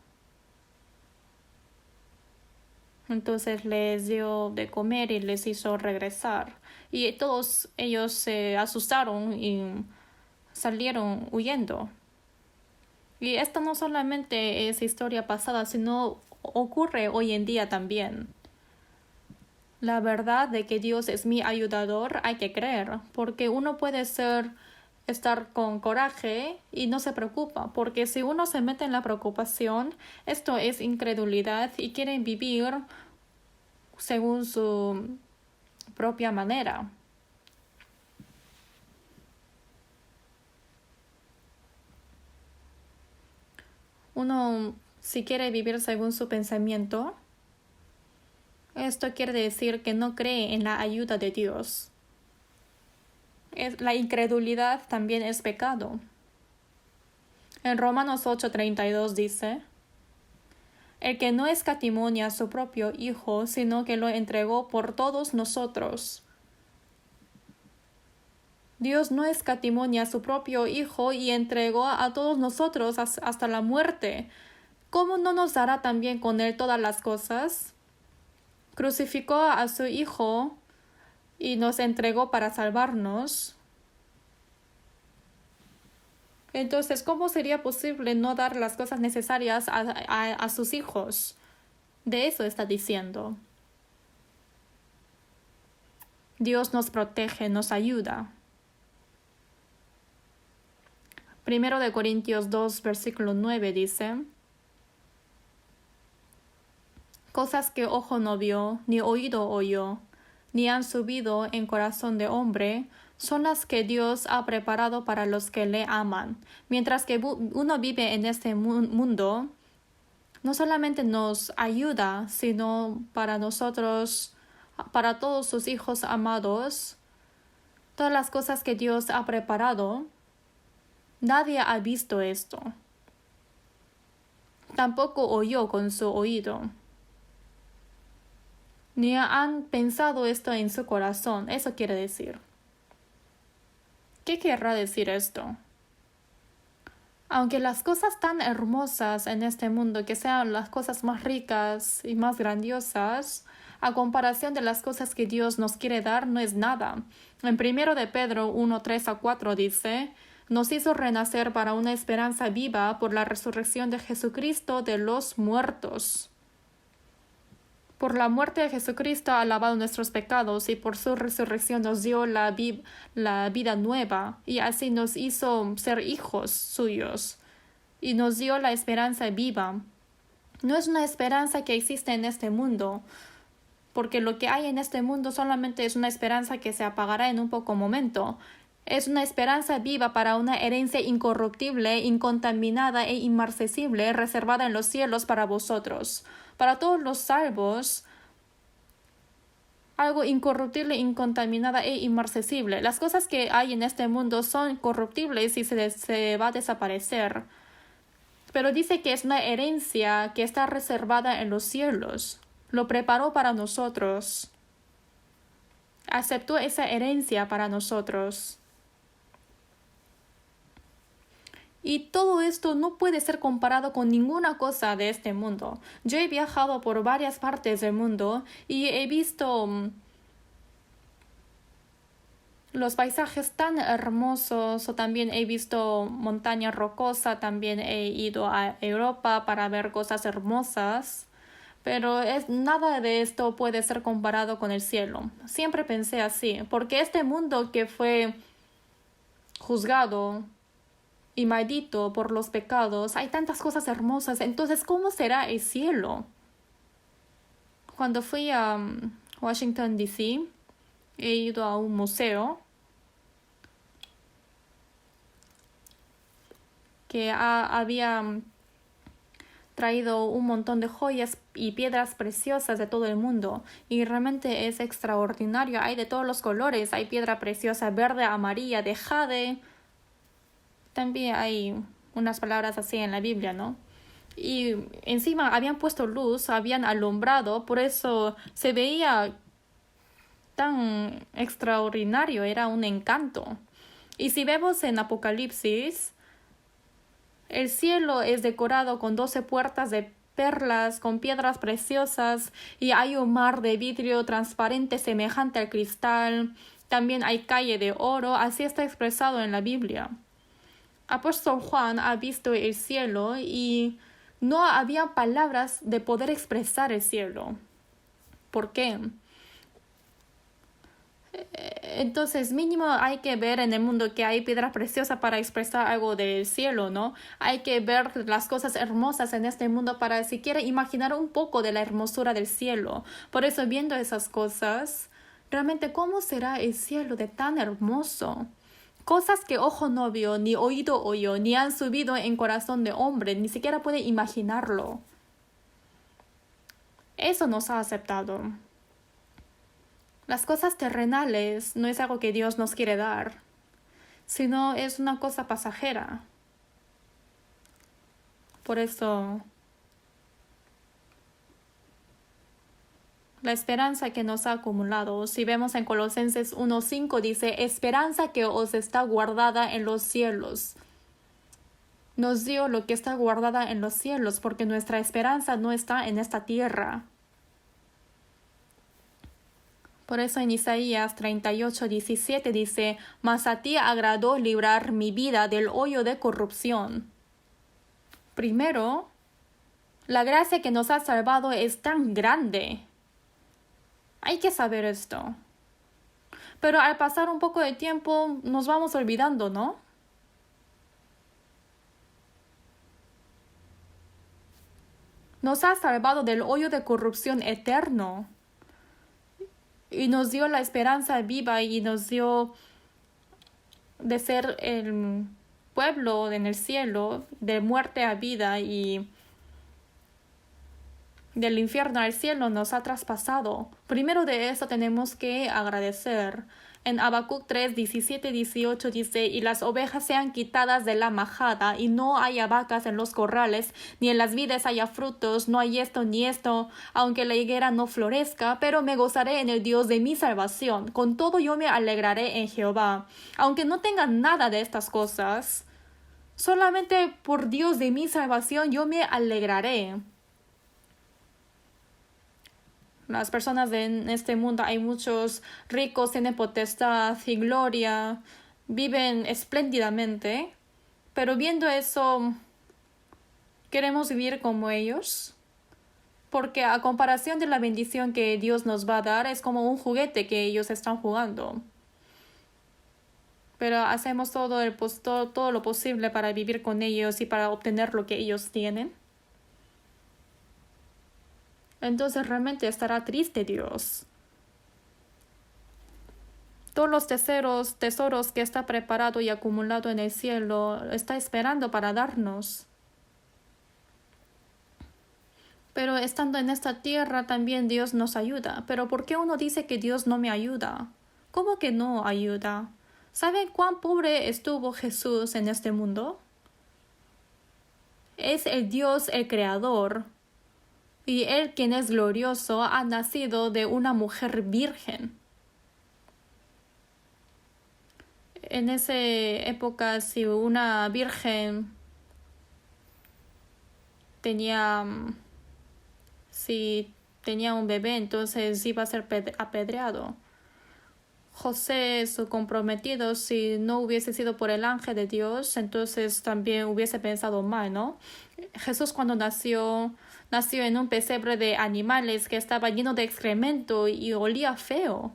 Entonces les dio de comer y les hizo regresar. Y todos ellos se asustaron y salieron huyendo. Y esto no solamente es historia pasada, sino ocurre hoy en día también. La verdad de que Dios es mi ayudador hay que creer, porque uno puede estar con coraje y no se preocupa, porque si uno se mete en la preocupación, esto es incredulidad y quieren vivir según su propia manera. Uno, si quiere vivir según su pensamiento, esto quiere decir que no cree en la ayuda de Dios. La incredulidad también es pecado. En Romanos 8:32 dice: el que no escatimonia a su propio Hijo, sino que lo entregó por todos nosotros. Dios no escatimonia a su propio Hijo y entregó a todos nosotros hasta la muerte. ¿Cómo no nos dará también con Él todas las cosas? Crucificó a su Hijo y nos entregó para salvarnos. Entonces, ¿cómo sería posible no dar las cosas necesarias a sus hijos? De eso está diciendo. Dios nos protege, nos ayuda. 1 Corintios 2, versículo 9 dice: cosas que ojo no vio, ni oído oyó, ni han subido en corazón de hombre, son las que Dios ha preparado para los que le aman. Mientras que uno vive en este mundo, no solamente nos ayuda, sino para nosotros, para todos sus hijos amados, todas las cosas que Dios ha preparado, nadie ha visto esto. Tampoco oyó con su oído. Ni han pensado esto en su corazón. Eso quiere decir. ¿Qué querrá decir esto? Aunque las cosas tan hermosas en este mundo, que sean las cosas más ricas y más grandiosas, a comparación de las cosas que Dios nos quiere dar, no es nada. En 1 de Pedro 1, 3-4 dice: nos hizo renacer para una esperanza viva por la resurrección de Jesucristo de los muertos. Por la muerte de Jesucristo ha lavado nuestros pecados y por su resurrección nos dio la vida nueva y así nos hizo ser hijos suyos y nos dio la esperanza viva. No es una esperanza que existe en este mundo, porque lo que hay en este mundo solamente es una esperanza que se apagará en un poco momento. Es una esperanza viva para una herencia incorruptible, incontaminada e inmarcesible, reservada en los cielos para vosotros. Para todos los salvos, algo incorruptible, incontaminada e inmarcesible. Las cosas que hay en este mundo son corruptibles y se va a desaparecer. Pero dice que es una herencia que está reservada en los cielos. Lo preparó para nosotros. Aceptó esa herencia para nosotros. Y todo esto no puede ser comparado con ninguna cosa de este mundo. Yo he viajado por varias partes del mundo y he visto los paisajes tan hermosos, o también he visto montaña rocosa, también he ido a Europa para ver cosas hermosas, pero nada de esto puede ser comparado con el cielo. Siempre pensé así, porque este mundo que fue juzgado y maldito por los pecados, hay tantas cosas hermosas. Entonces, ¿cómo será el cielo? Cuando fui a Washington, D.C., he ido a un museo que había traído un montón de joyas y piedras preciosas de todo el mundo, y realmente es extraordinario. Hay de todos los colores, hay piedra preciosa verde, amarilla, de jade. También hay unas palabras así en la Biblia, ¿no? Y encima habían puesto luz, habían alumbrado, por eso se veía tan extraordinario, era un encanto. Y si vemos en Apocalipsis, el cielo es decorado con 12 puertas de perlas, con piedras preciosas, y hay un mar de vidrio transparente semejante al cristal. También hay calle de oro, así está expresado en la Biblia. Apóstol Juan ha visto el cielo y no había palabras de poder expresar el cielo. ¿Por qué? Entonces, mínimo hay que ver en el mundo que hay piedra preciosa para expresar algo del cielo, ¿no? Hay que ver las cosas hermosas en este mundo para siquiera imaginar un poco de la hermosura del cielo. Por eso, viendo esas cosas, realmente, ¿cómo será el cielo de tan hermoso? Cosas que ojo no vio, ni oído oyó, ni han subido en corazón de hombre, ni siquiera puede imaginarlo. Eso nos ha aceptado. Las cosas terrenales no es algo que Dios nos quiere dar, sino es una cosa pasajera. Por eso, la esperanza que nos ha acumulado, si vemos en Colosenses 1:5 dice, esperanza que os está guardada en los cielos. Nos dio lo que está guardada en los cielos, porque nuestra esperanza no está en esta tierra. Por eso en Isaías 38:17 dice, mas a ti agradó librar mi vida del hoyo de corrupción. Primero, La gracia que nos ha salvado es tan grande. Hay que saber esto. Pero al pasar un poco de tiempo nos vamos olvidando, ¿no? Nos ha salvado del hoyo de corrupción eterno. Y nos dio la esperanza viva y nos dio de ser el pueblo en el cielo, de muerte a vida y del infierno al cielo nos ha traspasado. Primero de eso tenemos que agradecer. En Habacuc 3, 17, 18 dice, y las ovejas sean quitadas de la majada, y no haya vacas en los corrales, ni en las vides haya frutos, no hay esto ni esto, aunque la higuera no florezca, pero me gozaré en el Dios de mi salvación. Con todo yo me alegraré en Jehová. Aunque no tenga nada de estas cosas, solamente por Dios de mi salvación yo me alegraré. Las personas en este mundo, hay muchos ricos, tienen potestad y gloria, viven espléndidamente, pero viendo eso, ¿queremos vivir como ellos? Porque a comparación de la bendición que Dios nos va a dar, es como un juguete que ellos están jugando. Pero hacemos todo lo posible para vivir con ellos y para obtener lo que ellos tienen. Entonces realmente estará triste Dios. Todos los tesoros que está preparado y acumulado en el cielo, está esperando para darnos. Pero estando en esta tierra también Dios nos ayuda. Pero ¿por qué uno dice que Dios no me ayuda? ¿Cómo que no ayuda? ¿Saben cuán pobre estuvo Jesús en este mundo? Es el Dios, el Creador. Y Él, quien es glorioso, ha nacido de una mujer virgen. En esa época, si una virgen tenía un bebé, entonces iba a ser apedreado. José, su comprometido, si no hubiese sido por el ángel de Dios, entonces también hubiese pensado mal, ¿no? Jesús cuando nació en un pesebre de animales que estaba lleno de excremento y olía feo.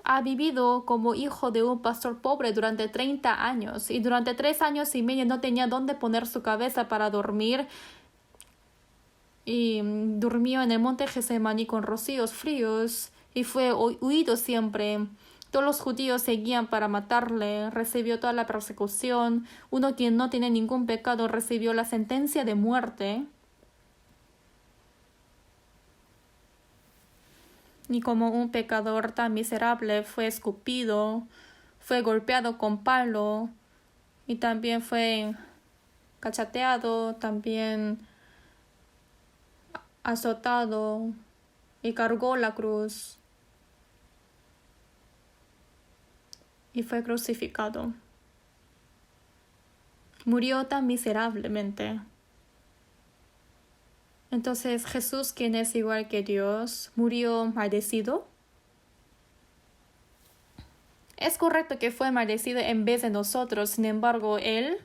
Ha vivido como hijo de un pastor pobre durante 30 años y durante 3 años y medio no tenía dónde poner su cabeza para dormir y durmió en el monte Getsemaní con rocíos fríos y fue huido siempre. Todos los judíos seguían para matarle, recibió toda la persecución. Uno quien no tiene ningún pecado recibió la sentencia de muerte. Y como un pecador tan miserable fue escupido, fue golpeado con palo y también fue cacheteado, también azotado y cargó la cruz y fue crucificado. Murió tan miserablemente. Entonces Jesús, quien es igual que Dios, murió maldecido. Es correcto que fue maldecido en vez de nosotros, sin embargo, Él,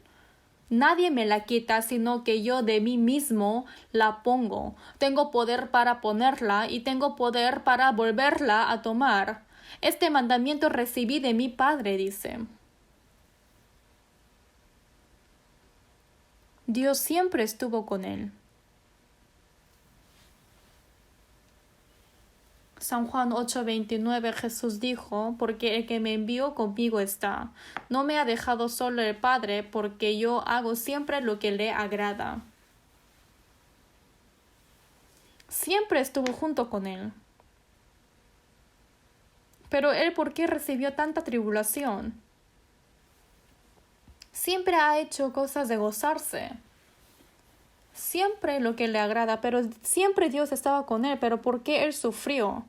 nadie me la quita, sino que yo de mí mismo la pongo. Tengo poder para ponerla y tengo poder para volverla a tomar. Este mandamiento recibí de mi Padre, dice. Dios siempre estuvo con él. San Juan 8:29 Jesús dijo, porque el que me envió conmigo está. No me ha dejado solo el Padre, porque yo hago siempre lo que le agrada. Siempre estuvo junto con él. Pero él, ¿por qué recibió tanta tribulación? Siempre ha hecho cosas de gozarse. Siempre lo que le agrada, pero siempre Dios estaba con él. Pero ¿por qué él sufrió?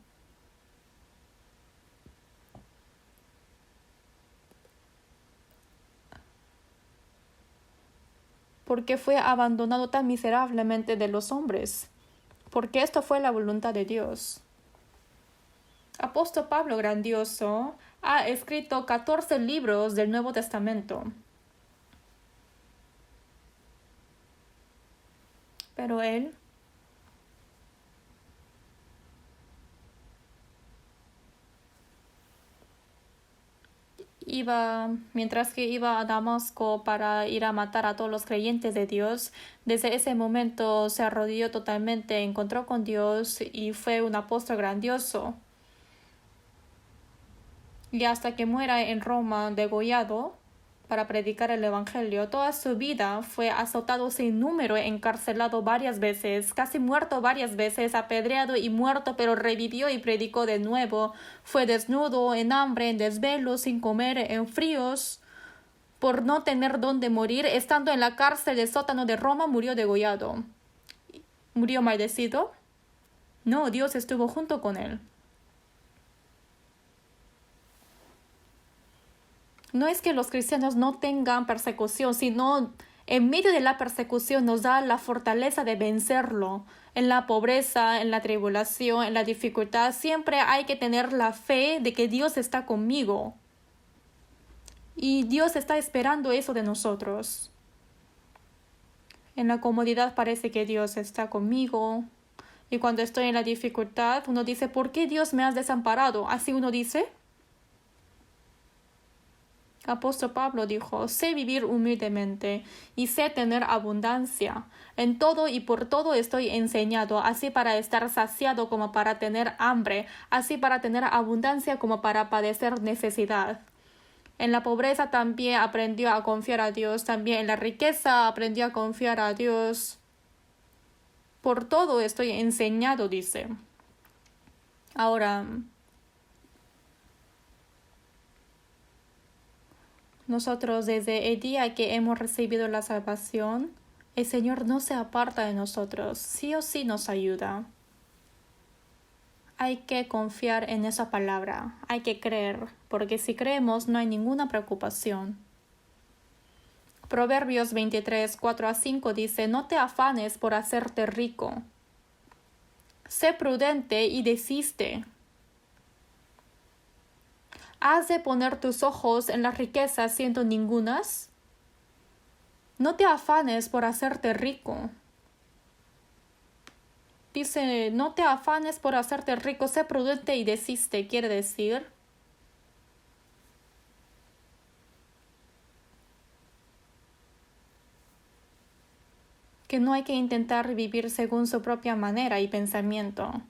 Porque fue abandonado tan miserablemente de los hombres. Porque esto fue la voluntad de Dios. Apóstol Pablo grandioso ha escrito 14 libros del Nuevo Testamento. Pero él mientras que iba a Damasco para ir a matar a todos los creyentes de Dios, desde ese momento se arrodilló totalmente, encontró con Dios y fue un apóstol grandioso. Y hasta que muera en Roma degollado para predicar el Evangelio, toda su vida fue azotado sin número, encarcelado varias veces, casi muerto varias veces, apedreado y muerto, pero revivió y predicó de nuevo. Fue desnudo, en hambre, en desvelo, sin comer, en fríos, por no tener dónde morir. Estando en la cárcel del sótano de Roma, murió degollado. ¿Murió maldecido? No, Dios estuvo junto con él. No es que los cristianos no tengan persecución, sino en medio de la persecución nos da la fortaleza de vencerlo. En la pobreza, en la tribulación, en la dificultad, siempre hay que tener la fe de que Dios está conmigo. Y Dios está esperando eso de nosotros. En la comodidad parece que Dios está conmigo. Y cuando estoy en la dificultad, uno dice, ¿por qué Dios me has desamparado? Así uno dice. Apóstol Pablo dijo, sé vivir humildemente y sé tener abundancia. En todo y por todo estoy enseñado, así para estar saciado como para tener hambre, así para tener abundancia como para padecer necesidad. En la pobreza también aprendió a confiar a Dios, también en la riqueza aprendió a confiar a Dios. Por todo estoy enseñado, dice. Ahora, nosotros desde el día que hemos recibido la salvación, el Señor no se aparta de nosotros, sí o sí nos ayuda. Hay que confiar en esa palabra, hay que creer, porque si creemos no hay ninguna preocupación. Proverbios 23, 4-5 dice, no te afanes por hacerte rico. Sé prudente y desiste. ¿Has de poner tus ojos en las riquezas siendo ningunas? No te afanes por hacerte rico. Dice, no te afanes por hacerte rico, sé prudente y desiste. Quiere decir que no hay que intentar vivir según su propia manera y pensamiento.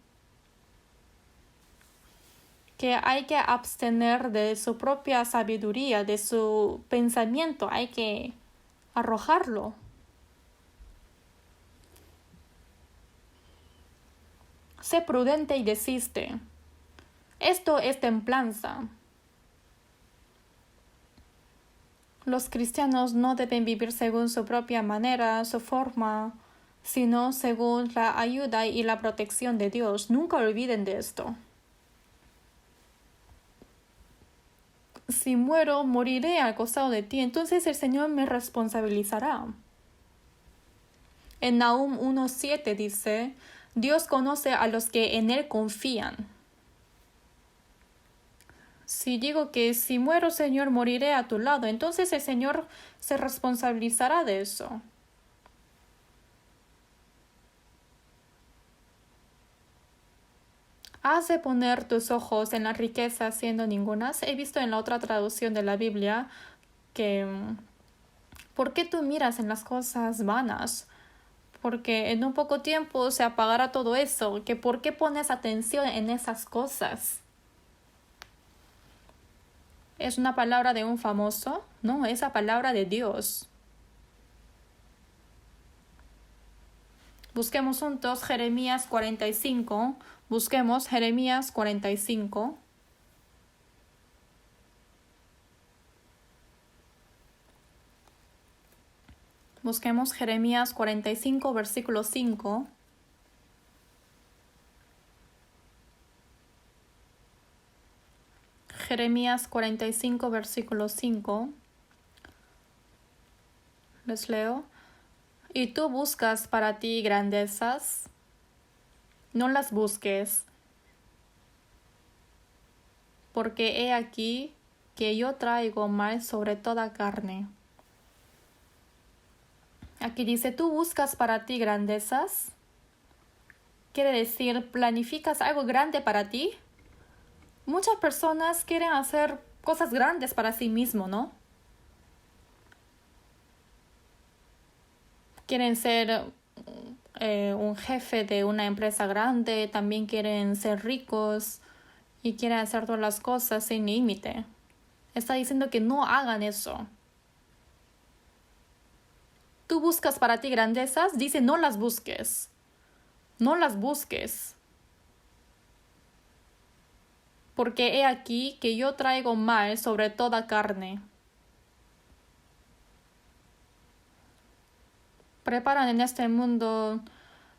Que hay que abstener de su propia sabiduría, de su pensamiento, hay que arrojarlo. Sé prudente y desiste. Esto es templanza. Los cristianos no deben vivir según su propia manera, su forma, sino según la ayuda y la protección de Dios. Nunca olviden de esto. Si muero, moriré al costado de ti, entonces el Señor me responsabilizará. En Nahum 1:7 dice, Dios conoce a los que en Él confían. Si digo que si muero, Señor, moriré a tu lado, entonces el Señor se responsabilizará de eso. ¿Has de poner tus ojos en la riqueza siendo ningunas? He visto en la otra traducción de la Biblia que ¿por qué tú miras en las cosas vanas? Porque en un poco tiempo se apagará todo eso. Que ¿por qué pones atención en esas cosas? ¿Es una palabra de un famoso? No, es la palabra de Dios. Busquemos juntos Jeremías 45. Busquemos Jeremías 45. Busquemos Jeremías 45, versículo 5. Jeremías 45, versículo 5. Les leo. Y tú buscas para ti grandezas, no las busques, porque he aquí que yo traigo mal sobre toda carne. Aquí dice, tú buscas para ti grandezas. Quiere decir, planificas algo grande para ti. Muchas personas quieren hacer cosas grandes para sí mismo, ¿no? Quieren ser un jefe de una empresa grande, también quieren ser ricos y quieren hacer todas las cosas sin límite. Está diciendo que no hagan eso. Tú buscas para ti grandezas, dice no las busques. No las busques. Porque he aquí que yo traigo mal sobre toda carne. Preparan en este mundo,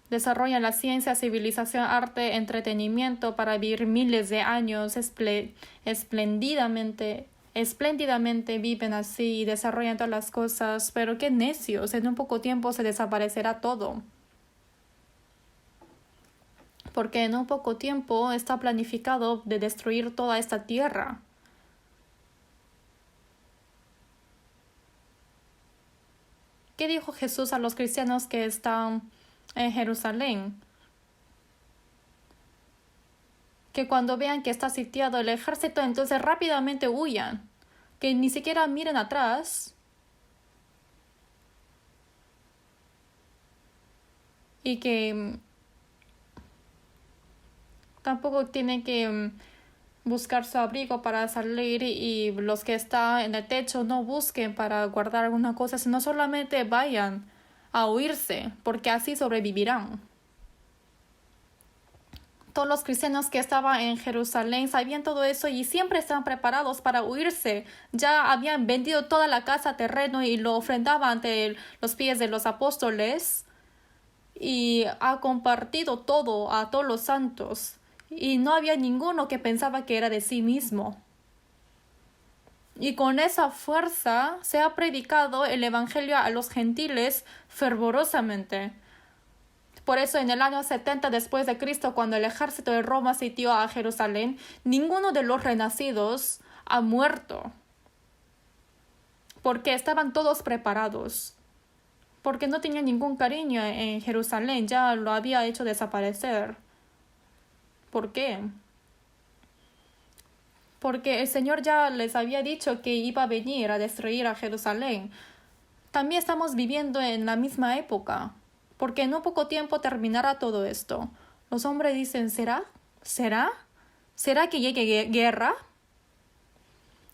desarrollan la ciencia, civilización, arte, entretenimiento para vivir miles de años espléndidamente viven así y desarrollan todas las cosas, pero qué necios, en un poco tiempo se desaparecerá todo. Porque en un poco tiempo está planificado de destruir toda esta tierra. ¿Qué dijo Jesús a los cristianos que están en Jerusalén? Que cuando vean que está sitiado el ejército, entonces rápidamente huyan. Que ni siquiera miren atrás. Y que tampoco tienen que buscar su abrigo para salir y los que están en el techo no busquen para guardar alguna cosa, sino solamente vayan a huirse, porque así sobrevivirán. Todos los cristianos que estaban en Jerusalén sabían todo eso y siempre estaban preparados para huirse. Ya habían vendido toda la casa, terreno y lo ofrendaban ante los pies de los apóstoles y ha compartido todo a todos los santos. Y no había ninguno que pensaba que era de sí mismo. Y con esa fuerza se ha predicado el evangelio a los gentiles fervorosamente. Por eso en el año 70 después de Cristo, cuando el ejército de Roma sitió a Jerusalén, ninguno de los renacidos ha muerto. Porque estaban todos preparados. Porque no tenían ningún cariño en Jerusalén, ya lo había hecho desaparecer. ¿Por qué? Porque el Señor ya les había dicho que iba a venir a destruir a Jerusalén. También estamos viviendo en la misma época, porque en un poco tiempo terminará todo esto. Los hombres dicen, ¿será? ¿Será? ¿Será que llegue guerra?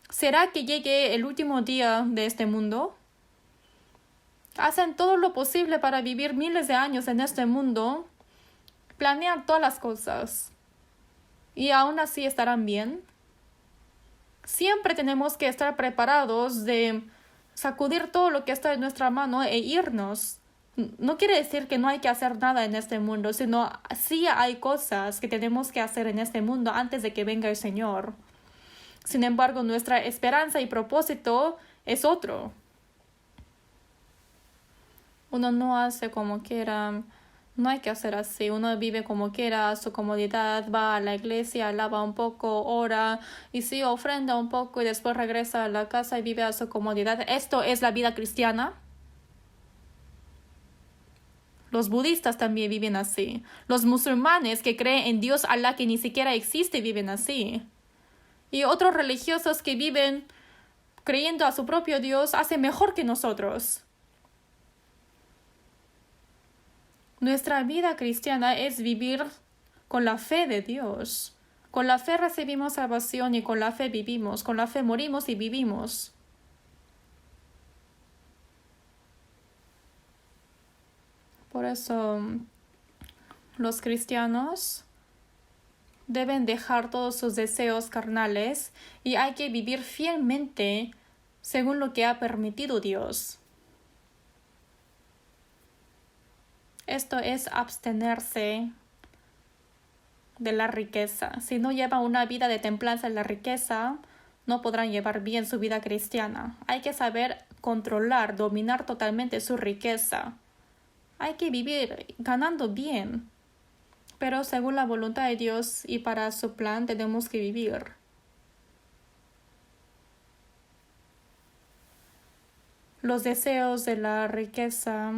¿Será que llegue el último día de este mundo? Hacen todo lo posible para vivir miles de años en este mundo, planean todas las cosas. ¿Y aún así estarán bien? Siempre tenemos que estar preparados de sacudir todo lo que está en nuestra mano e irnos. No quiere decir que no hay que hacer nada en este mundo, sino sí hay cosas que tenemos que hacer en este mundo antes de que venga el Señor. Sin embargo, nuestra esperanza y propósito es otro. Uno no hace como quiera. No hay que hacer así. Uno vive como quiera, a su comodidad, va a la iglesia, alaba un poco, ora y sí, ofrenda un poco y después regresa a la casa y vive a su comodidad. ¿Esto es la vida cristiana? Los budistas también viven así. Los musulmanes que creen en Dios Allah que ni siquiera existe viven así. Y otros religiosos que viven creyendo a su propio Dios hacen mejor que nosotros. Nuestra vida cristiana es vivir con la fe de Dios. Con la fe recibimos salvación y con la fe vivimos. Con la fe morimos y vivimos. Por eso los cristianos deben dejar todos sus deseos carnales y hay que vivir fielmente según lo que ha permitido Dios. Esto es abstenerse de la riqueza. Si no llevan una vida de templanza en la riqueza, no podrán llevar bien su vida cristiana. Hay que saber controlar, dominar totalmente su riqueza. Hay que vivir ganando bien, pero según la voluntad de Dios y para su plan tenemos que vivir. Los deseos de la riqueza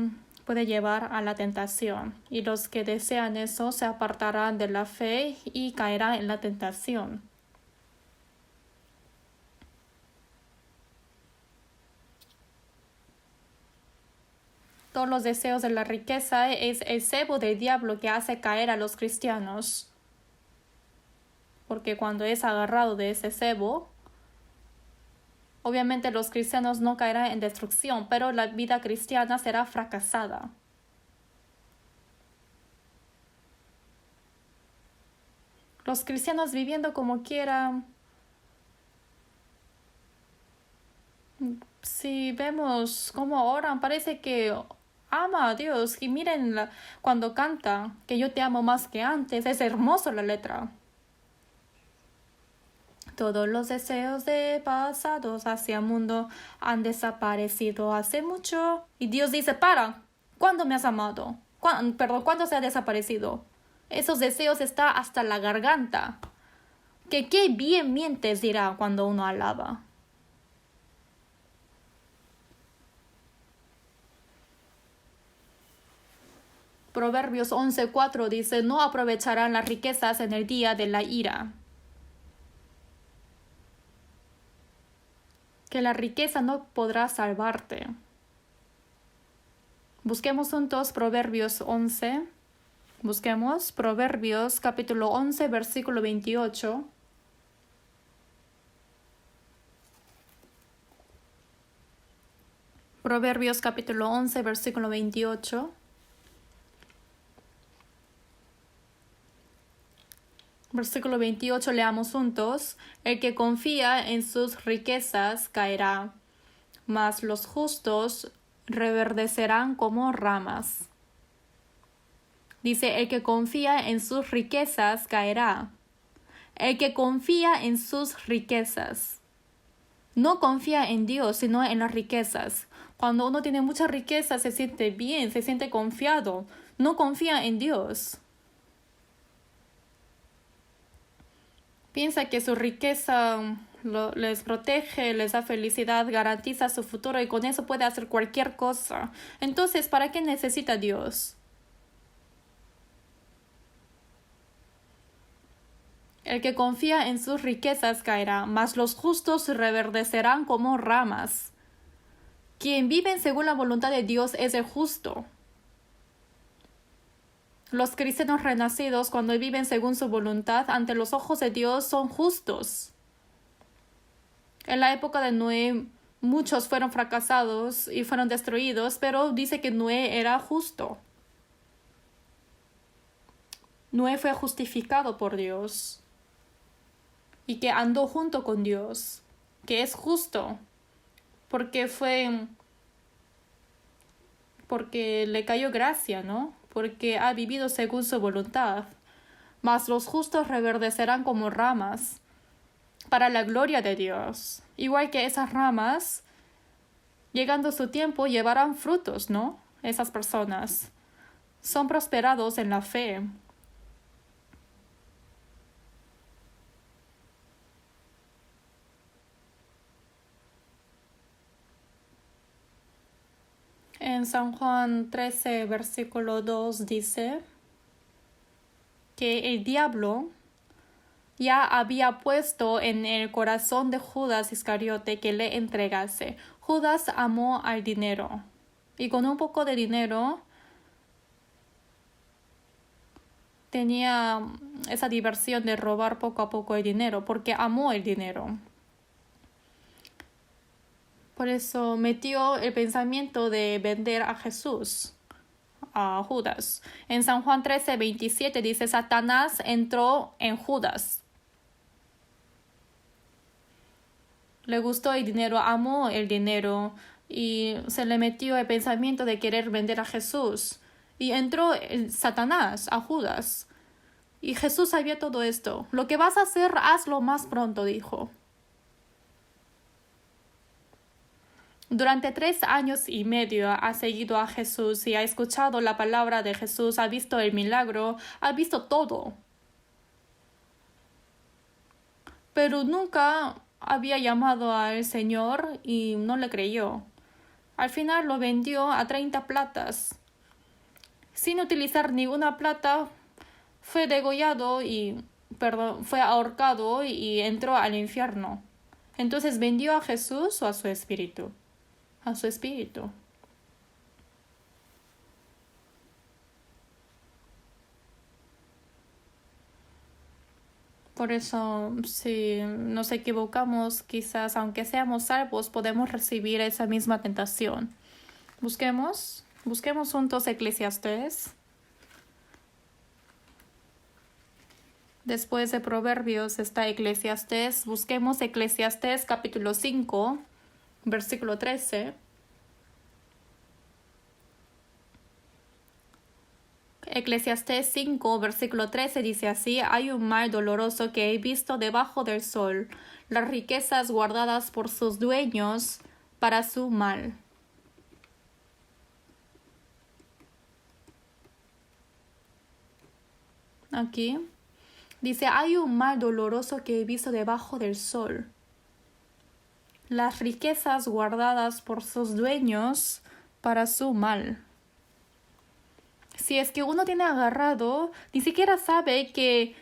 pueden llevar a la tentación, y los que desean eso se apartarán de la fe y caerán en la tentación. Todos los deseos de la riqueza es el cebo del diablo que hace caer a los cristianos. Porque cuando es agarrado de ese cebo, obviamente los cristianos no caerán en destrucción, pero la vida cristiana será fracasada. Los cristianos viviendo como quieran. Si vemos cómo oran, parece que ama a Dios. Y miren cuando canta, que yo te amo más que antes. Es hermoso la letra. Todos los deseos de pasados hacia el mundo han desaparecido hace mucho. Y Dios dice, para, ¿cuándo me has amado? ¿Cuándo se ha desaparecido? Esos deseos están hasta la garganta. Que qué bien mientes, dirá cuando uno alaba. Proverbios 11:4 dice, no aprovecharán las riquezas en el día de la ira. Que la riqueza no podrá salvarte. Busquemos juntos Proverbios 11. Busquemos Proverbios capítulo 11, versículo 28. Proverbios capítulo 11, versículo 28. Versículo 28, leamos juntos. El que confía en sus riquezas caerá, mas los justos reverdecerán como ramas. Dice, el que confía en sus riquezas caerá. El que confía en sus riquezas. No confía en Dios, sino en las riquezas. Cuando uno tiene mucha riqueza, se siente bien, se siente confiado. No confía en Dios. Piensa que su riqueza les protege, les da felicidad, garantiza su futuro y con eso puede hacer cualquier cosa. Entonces, ¿para qué necesita Dios? El que confía en sus riquezas caerá, mas los justos reverdecerán como ramas. Quien vive según la voluntad de Dios es el justo. Los cristianos renacidos, cuando viven según su voluntad, ante los ojos de Dios, son justos. En la época de Noé, muchos fueron fracasados y fueron destruidos, pero dice que Noé era justo. Noé fue justificado por Dios y que andó junto con Dios, que es justo, porque le cayó gracia, ¿no? Porque ha vivido según su voluntad. Mas los justos reverdecerán como ramas para la gloria de Dios. Igual que esas ramas, llegando su tiempo, llevarán frutos, ¿no? Esas personas son prosperados en la fe. En San Juan 13, versículo 2 dice que el diablo ya había puesto en el corazón de Judas Iscariote que le entregase. Judas amó al dinero y con un poco de dinero tenía esa diversión de robar poco a poco el dinero porque amó el dinero. Por eso metió el pensamiento de vender a Jesús, a Judas. En San Juan 13, 27 dice, Satanás entró en Judas. Le gustó el dinero, amó el dinero y se le metió el pensamiento de querer vender a Jesús. Y entró Satanás a Judas. Y Jesús sabía todo esto. Lo que vas a hacer, hazlo más pronto, dijo. Durante 3 años y medio ha seguido a Jesús y ha escuchado la palabra de Jesús, ha visto el milagro, ha visto todo. Pero nunca había llamado al Señor y no le creyó. Al final lo vendió a 30 platas. Sin utilizar ninguna plata, fue degollado fue ahorcado y entró al infierno. Entonces, ¿vendió a Jesús o a su espíritu? A su espíritu. Por eso, si nos equivocamos, quizás aunque seamos salvos, podemos recibir esa misma tentación. Busquemos juntos Eclesiastés. Después de Proverbios está Eclesiastés. Busquemos Eclesiastés capítulo 5, versículo 13. Eclesiastés 5, versículo 13 dice así: hay un mal doloroso que he visto debajo del sol, las riquezas guardadas por sus dueños para su mal. Aquí dice: hay un mal doloroso que he visto debajo del sol, las riquezas guardadas por sus dueños para su mal. Si es que uno tiene agarrado, ni siquiera sabe que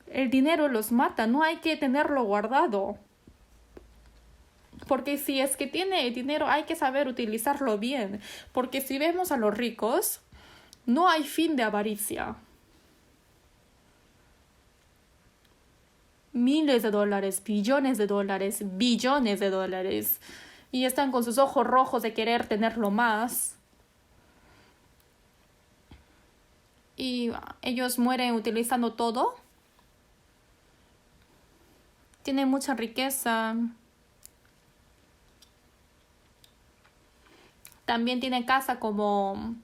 el dinero los mata, no hay que tenerlo guardado. Porque si es que tiene dinero, hay que saber utilizarlo bien. Porque si vemos a los ricos, no hay fin de avaricia. Miles de dólares, billones de dólares, billones de dólares. Y están con sus ojos rojos de querer tenerlo más. Y ellos mueren utilizando todo. Tienen mucha riqueza. También tiene casa como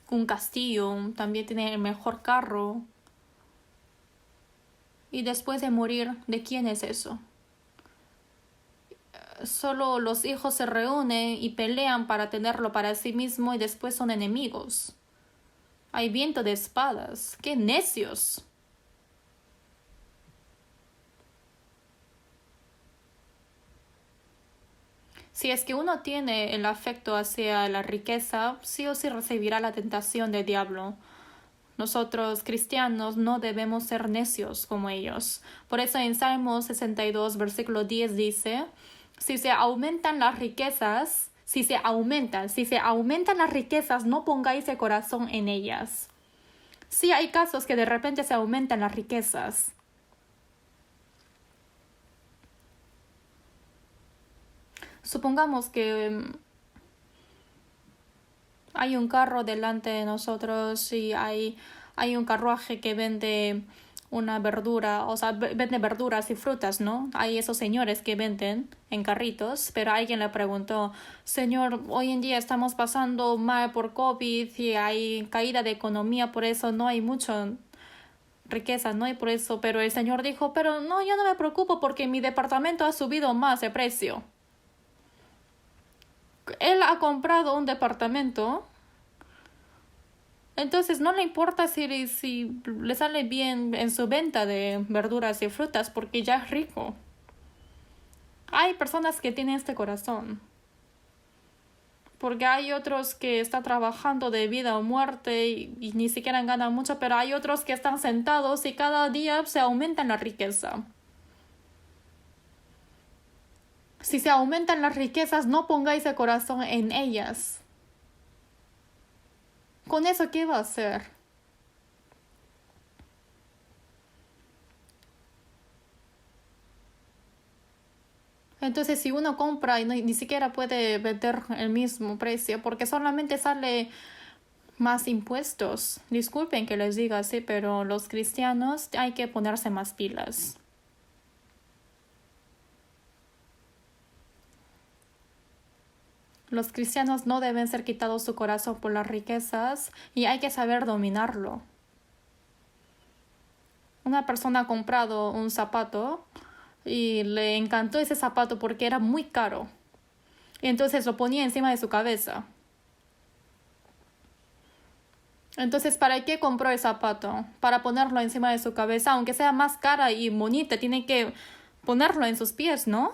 un castillo. También tiene el mejor carro. Y después de morir, ¿de quién es eso? Solo los hijos se reúnen y pelean para tenerlo para sí mismo y después son enemigos. Hay viento de espadas. ¡Qué necios! Si es que uno tiene el afecto hacia la riqueza, sí o sí recibirá la tentación del diablo. Nosotros, cristianos, no debemos ser necios como ellos. Por eso en Salmos 62, versículo 10 dice: si se aumentan las riquezas, si se aumentan las riquezas, no pongáis el corazón en ellas. Sí hay casos que de repente se aumentan las riquezas. Supongamos que hay un carro delante de nosotros y hay un carruaje que vende una verdura, o sea, vende verduras y frutas, ¿no? Hay esos señores que venden en carritos, pero alguien le preguntó: señor, hoy en día estamos pasando mal por COVID y hay caída de economía, por eso no hay mucha riqueza, ¿no? Y por eso, pero el señor dijo: pero no, yo no me preocupo porque mi departamento ha subido más de precio. Él ha comprado un departamento. Entonces no le importa si le sale bien en su venta de verduras y frutas porque ya es rico. Hay personas que tienen este corazón. Porque hay otros que están trabajando de vida o muerte y ni siquiera ganan mucho, pero hay otros que están sentados y cada día se aumenta la riqueza. Si se aumentan las riquezas, no pongáis el corazón en ellas. ¿Con eso qué va a hacer? Entonces, si uno compra y ni siquiera puede vender el mismo precio, porque solamente sale más impuestos. Disculpen que les diga así, pero los cristianos hay que ponerse más pilas. Los cristianos no deben ser quitados su corazón por las riquezas y hay que saber dominarlo. Una persona ha comprado un zapato y le encantó ese zapato porque era muy caro. Y entonces lo ponía encima de su cabeza. Entonces, ¿para qué compró el zapato? Para ponerlo encima de su cabeza, aunque sea más cara y bonita, tiene que ponerlo en sus pies, ¿no?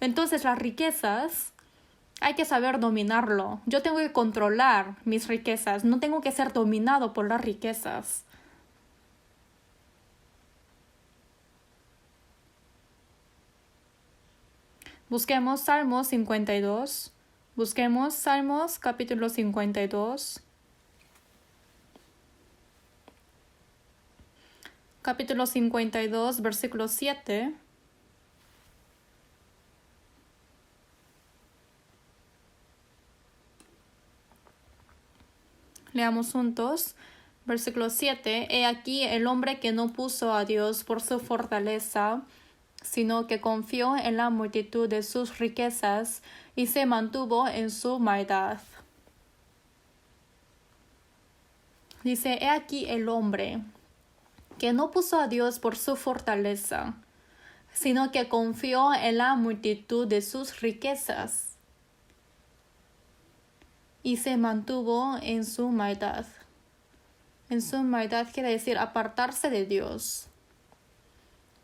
Entonces las riquezas hay que saber dominarlo. Yo tengo que controlar mis riquezas, no tengo que ser dominado por las riquezas. Busquemos Salmos 52. Busquemos Salmos capítulo 52. Capítulo 52, versículo 7. Leamos juntos. Versículo 7. He aquí el hombre que no puso a Dios por su fortaleza, sino que confió en la multitud de sus riquezas y se mantuvo en su maldad. Dice, he aquí el hombre que no puso a Dios por su fortaleza, sino que confió en la multitud de sus riquezas y se mantuvo en su maldad. En su maldad quiere decir apartarse de Dios.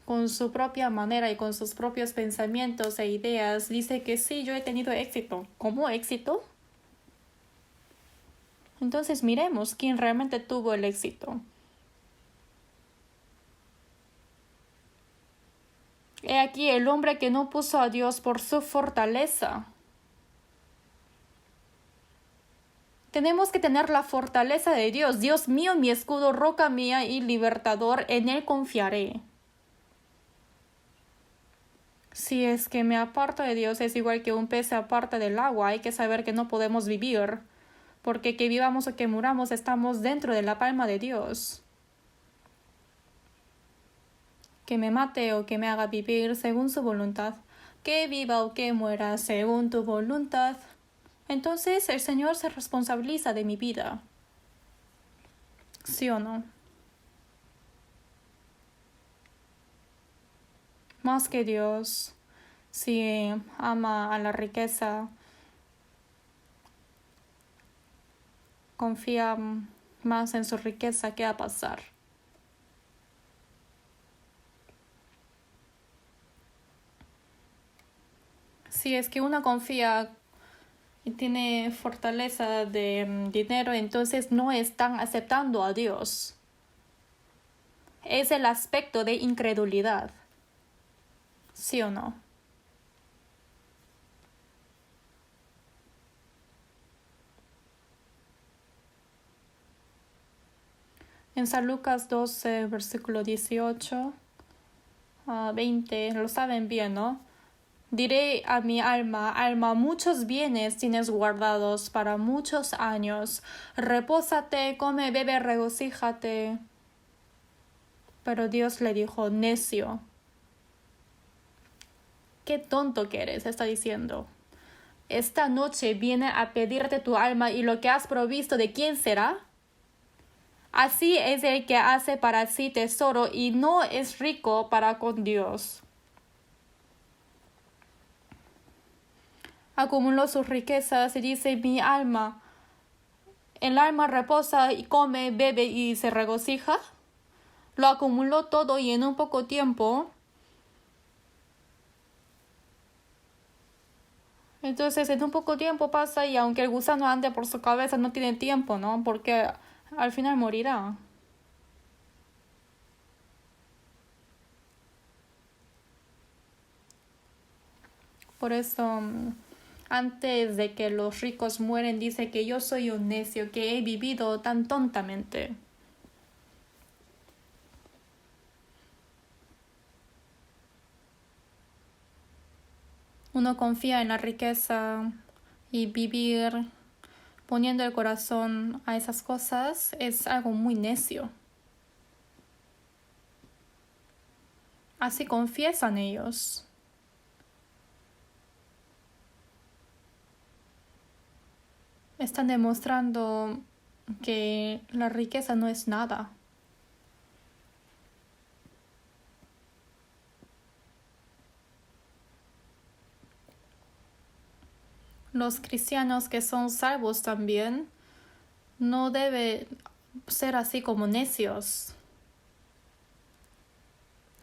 Con su propia manera y con sus propios pensamientos e ideas, dice que sí, yo he tenido éxito. ¿Cómo éxito? Entonces miremos quién realmente tuvo el éxito. He aquí el hombre que no puso a Dios por su fortaleza. Tenemos que tener la fortaleza de Dios. Dios mío, mi escudo, roca mía y libertador, en él confiaré. Si es que me aparto de Dios, es igual que un pez se aparta del agua. Hay que saber que no podemos vivir, porque que vivamos o que muramos, estamos dentro de la palma de Dios. Que me mate o que me haga vivir según su voluntad, que viva o que muera según tu voluntad. Entonces el Señor se responsabiliza de mi vida. ¿Sí o no? Más que Dios, si ama a la riqueza, confía más en su riqueza, ¿qué va a pasar? Si es que uno confía y tiene fortaleza de dinero, entonces no están aceptando a Dios. Es el aspecto de incredulidad. ¿Sí o no? En San Lucas 12, versículo 18 a 20, lo saben bien, ¿no? Diré a mi alma, alma, muchos bienes tienes guardados para muchos años. Repósate, come, bebe, regocíjate. Pero Dios le dijo, necio. Qué tonto que eres, está diciendo. Esta noche viene a pedirte tu alma y lo que has provisto, ¿de quién será? Así es el que hace para sí tesoro y no es rico para con Dios. Acumuló sus riquezas y dice, mi alma. El alma reposa y come, bebe y se regocija. Lo acumuló todo y en un poco tiempo. Entonces en un poco tiempo pasa y aunque el gusano ande por su cabeza no tiene tiempo, ¿no? Porque al final morirá. Por eso, antes de que los ricos mueren, dice que yo soy un necio, que he vivido tan tontamente. Uno confía en la riqueza y vivir poniendo el corazón a esas cosas es algo muy necio. Así confiesan ellos. Están demostrando que la riqueza no es nada. Los cristianos que son salvos también no deben ser así como necios.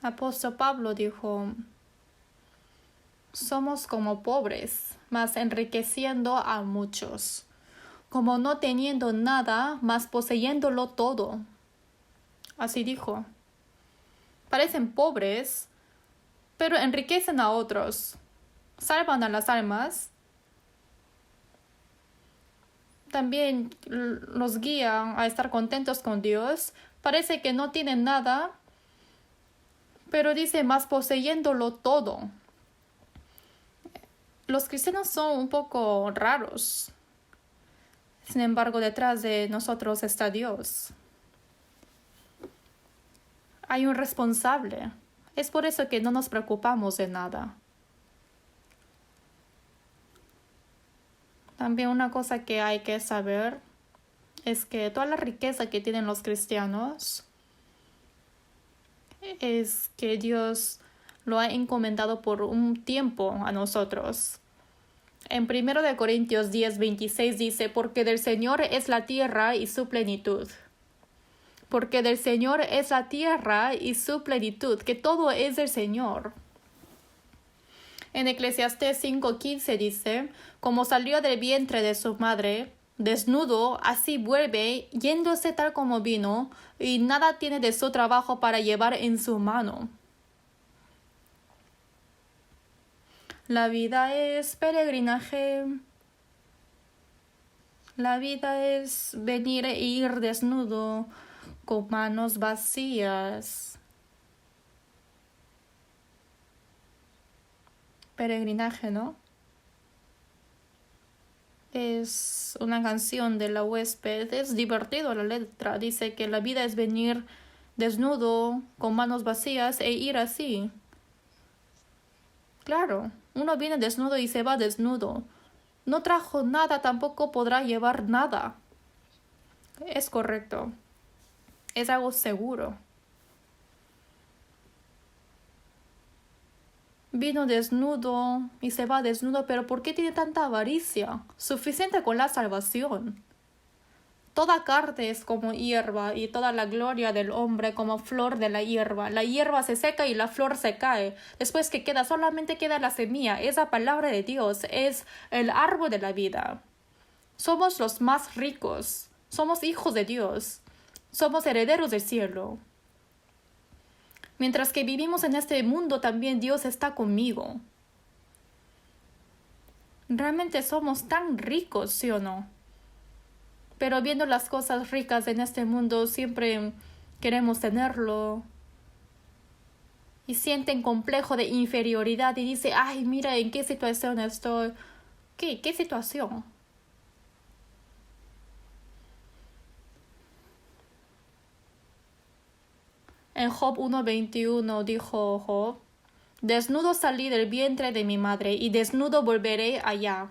Apóstol Pablo dijo, somos como pobres, mas enriqueciendo a muchos, como no teniendo nada, mas poseyéndolo todo. Así dijo. Parecen pobres, pero enriquecen a otros, salvan a las almas. También los guían a estar contentos con Dios. Parece que no tienen nada, pero dice más poseyéndolo todo. Los cristianos son un poco raros. Sin embargo, detrás de nosotros está Dios. Hay un responsable. Es por eso que no nos preocupamos de nada. También una cosa que hay que saber es que toda la riqueza que tienen los cristianos es que Dios lo ha encomendado por un tiempo a nosotros. En 1 Corintios 10:26 dice, porque del Señor es la tierra y su plenitud. Porque del Señor es la tierra y su plenitud, que todo es del Señor. En Eclesiastés 5:15 dice, como salió del vientre de su madre, desnudo, así vuelve, yéndose tal como vino, y nada tiene de su trabajo para llevar en su mano. La vida es peregrinaje. La vida es venir e ir desnudo, con manos vacías. Peregrinaje, ¿no? Es una canción de La Huésped. Es divertido la letra. Dice que la vida es venir desnudo, con manos vacías e ir así. Claro, uno viene desnudo y se va desnudo. No trajo nada, tampoco podrá llevar nada. Es correcto. Es algo seguro. Vino desnudo y se va desnudo, pero ¿por qué tiene tanta avaricia? Suficiente con la salvación. Toda carne es como hierba y toda la gloria del hombre como flor de la hierba. La hierba se seca y la flor se cae. Después que queda, solamente queda la semilla. Esa palabra de Dios es el árbol de la vida. Somos los más ricos. Somos hijos de Dios. Somos herederos del cielo. Mientras que vivimos en este mundo, también Dios está conmigo. Realmente somos tan ricos, ¿sí o no? Pero viendo las cosas ricas en este mundo, siempre queremos tenerlo. Y sienten complejo de inferioridad y dice, ay, mira en qué situación estoy. ¿Qué situación? En Job 1:21 dijo Job, desnudo salí del vientre de mi madre y desnudo volveré allá.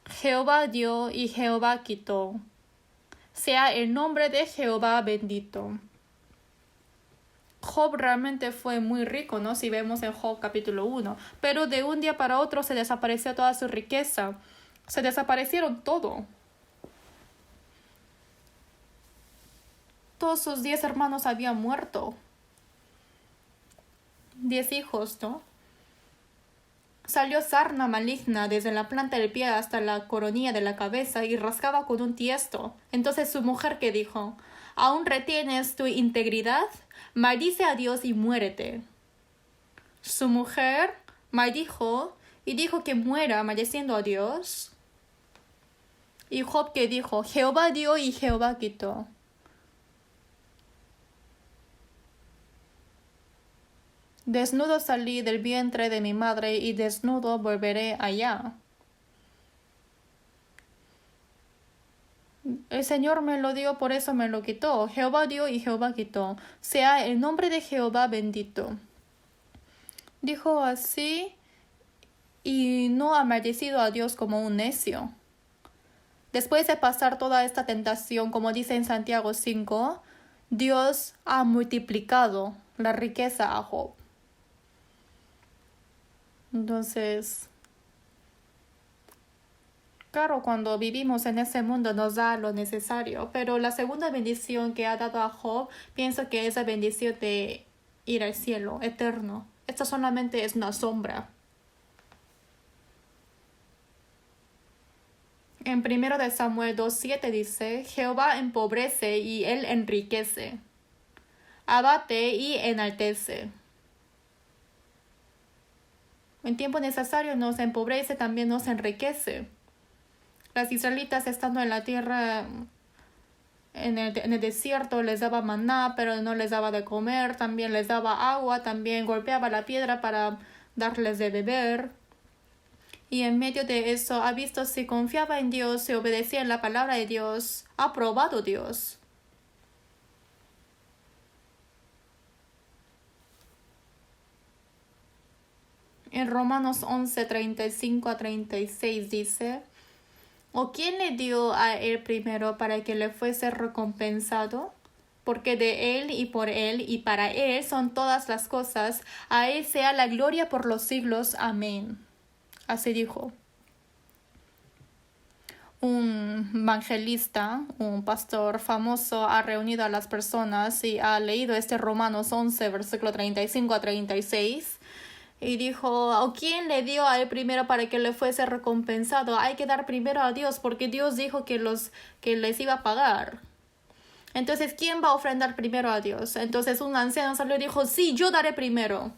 Jehová dio y Jehová quitó. Sea el nombre de Jehová bendito. Job realmente fue muy rico, ¿no? Si vemos en Job capítulo 1. Pero de un día para otro se desapareció toda su riqueza. Se desaparecieron todo. Todos sus 10 hermanos habían muerto. 10 hijos, ¿no? Salió sarna maligna desde la planta del pie hasta la coronilla de la cabeza y rascaba con un tiesto. Entonces su mujer que dijo, ¿aún retienes tu integridad? Maldice a Dios y muérete. Su mujer maldijo y dijo que muera maldiciendo a Dios. Y Job que dijo, Jehová dio y Jehová quitó. Desnudo salí del vientre de mi madre y desnudo volveré allá. El Señor me lo dio, por eso me lo quitó. Jehová dio y Jehová quitó. Sea el nombre de Jehová bendito. Dijo así y no ha maldecido a Dios como un necio. Después de pasar toda esta tentación, como dice en Santiago 5, Dios ha multiplicado la riqueza a Job. Entonces, claro, cuando vivimos en ese mundo nos da lo necesario, pero la segunda bendición que ha dado a Job, pienso que es la bendición de ir al cielo eterno. Esta solamente es una sombra. En 1 de Samuel 2:7 dice, Jehová empobrece y él enriquece, abate y enaltece. En tiempo necesario nos empobrece, también nos enriquece. Las israelitas estando en la tierra, en el desierto, les daba maná, pero no les daba de comer, también les daba agua, también golpeaba la piedra para darles de beber. Y en medio de eso ha visto si confiaba en Dios, si obedecía en la palabra de Dios, ha probado Dios. En Romanos 11:35-36 dice, ¿o quién le dio a él primero para que le fuese recompensado? Porque de él y por él y para él son todas las cosas, a él sea la gloria por los siglos. Amén. Así dijo. Un evangelista, un pastor famoso, ha reunido a las personas y ha leído Romanos 11, versículo 35-36. Y dijo, ¿a quién le dio a él primero para que le fuese recompensado? Hay que dar primero a Dios, porque Dios dijo que les iba a pagar. Entonces, ¿quién va a ofrendar primero a Dios? Entonces un anciano salió y dijo, sí, yo daré primero.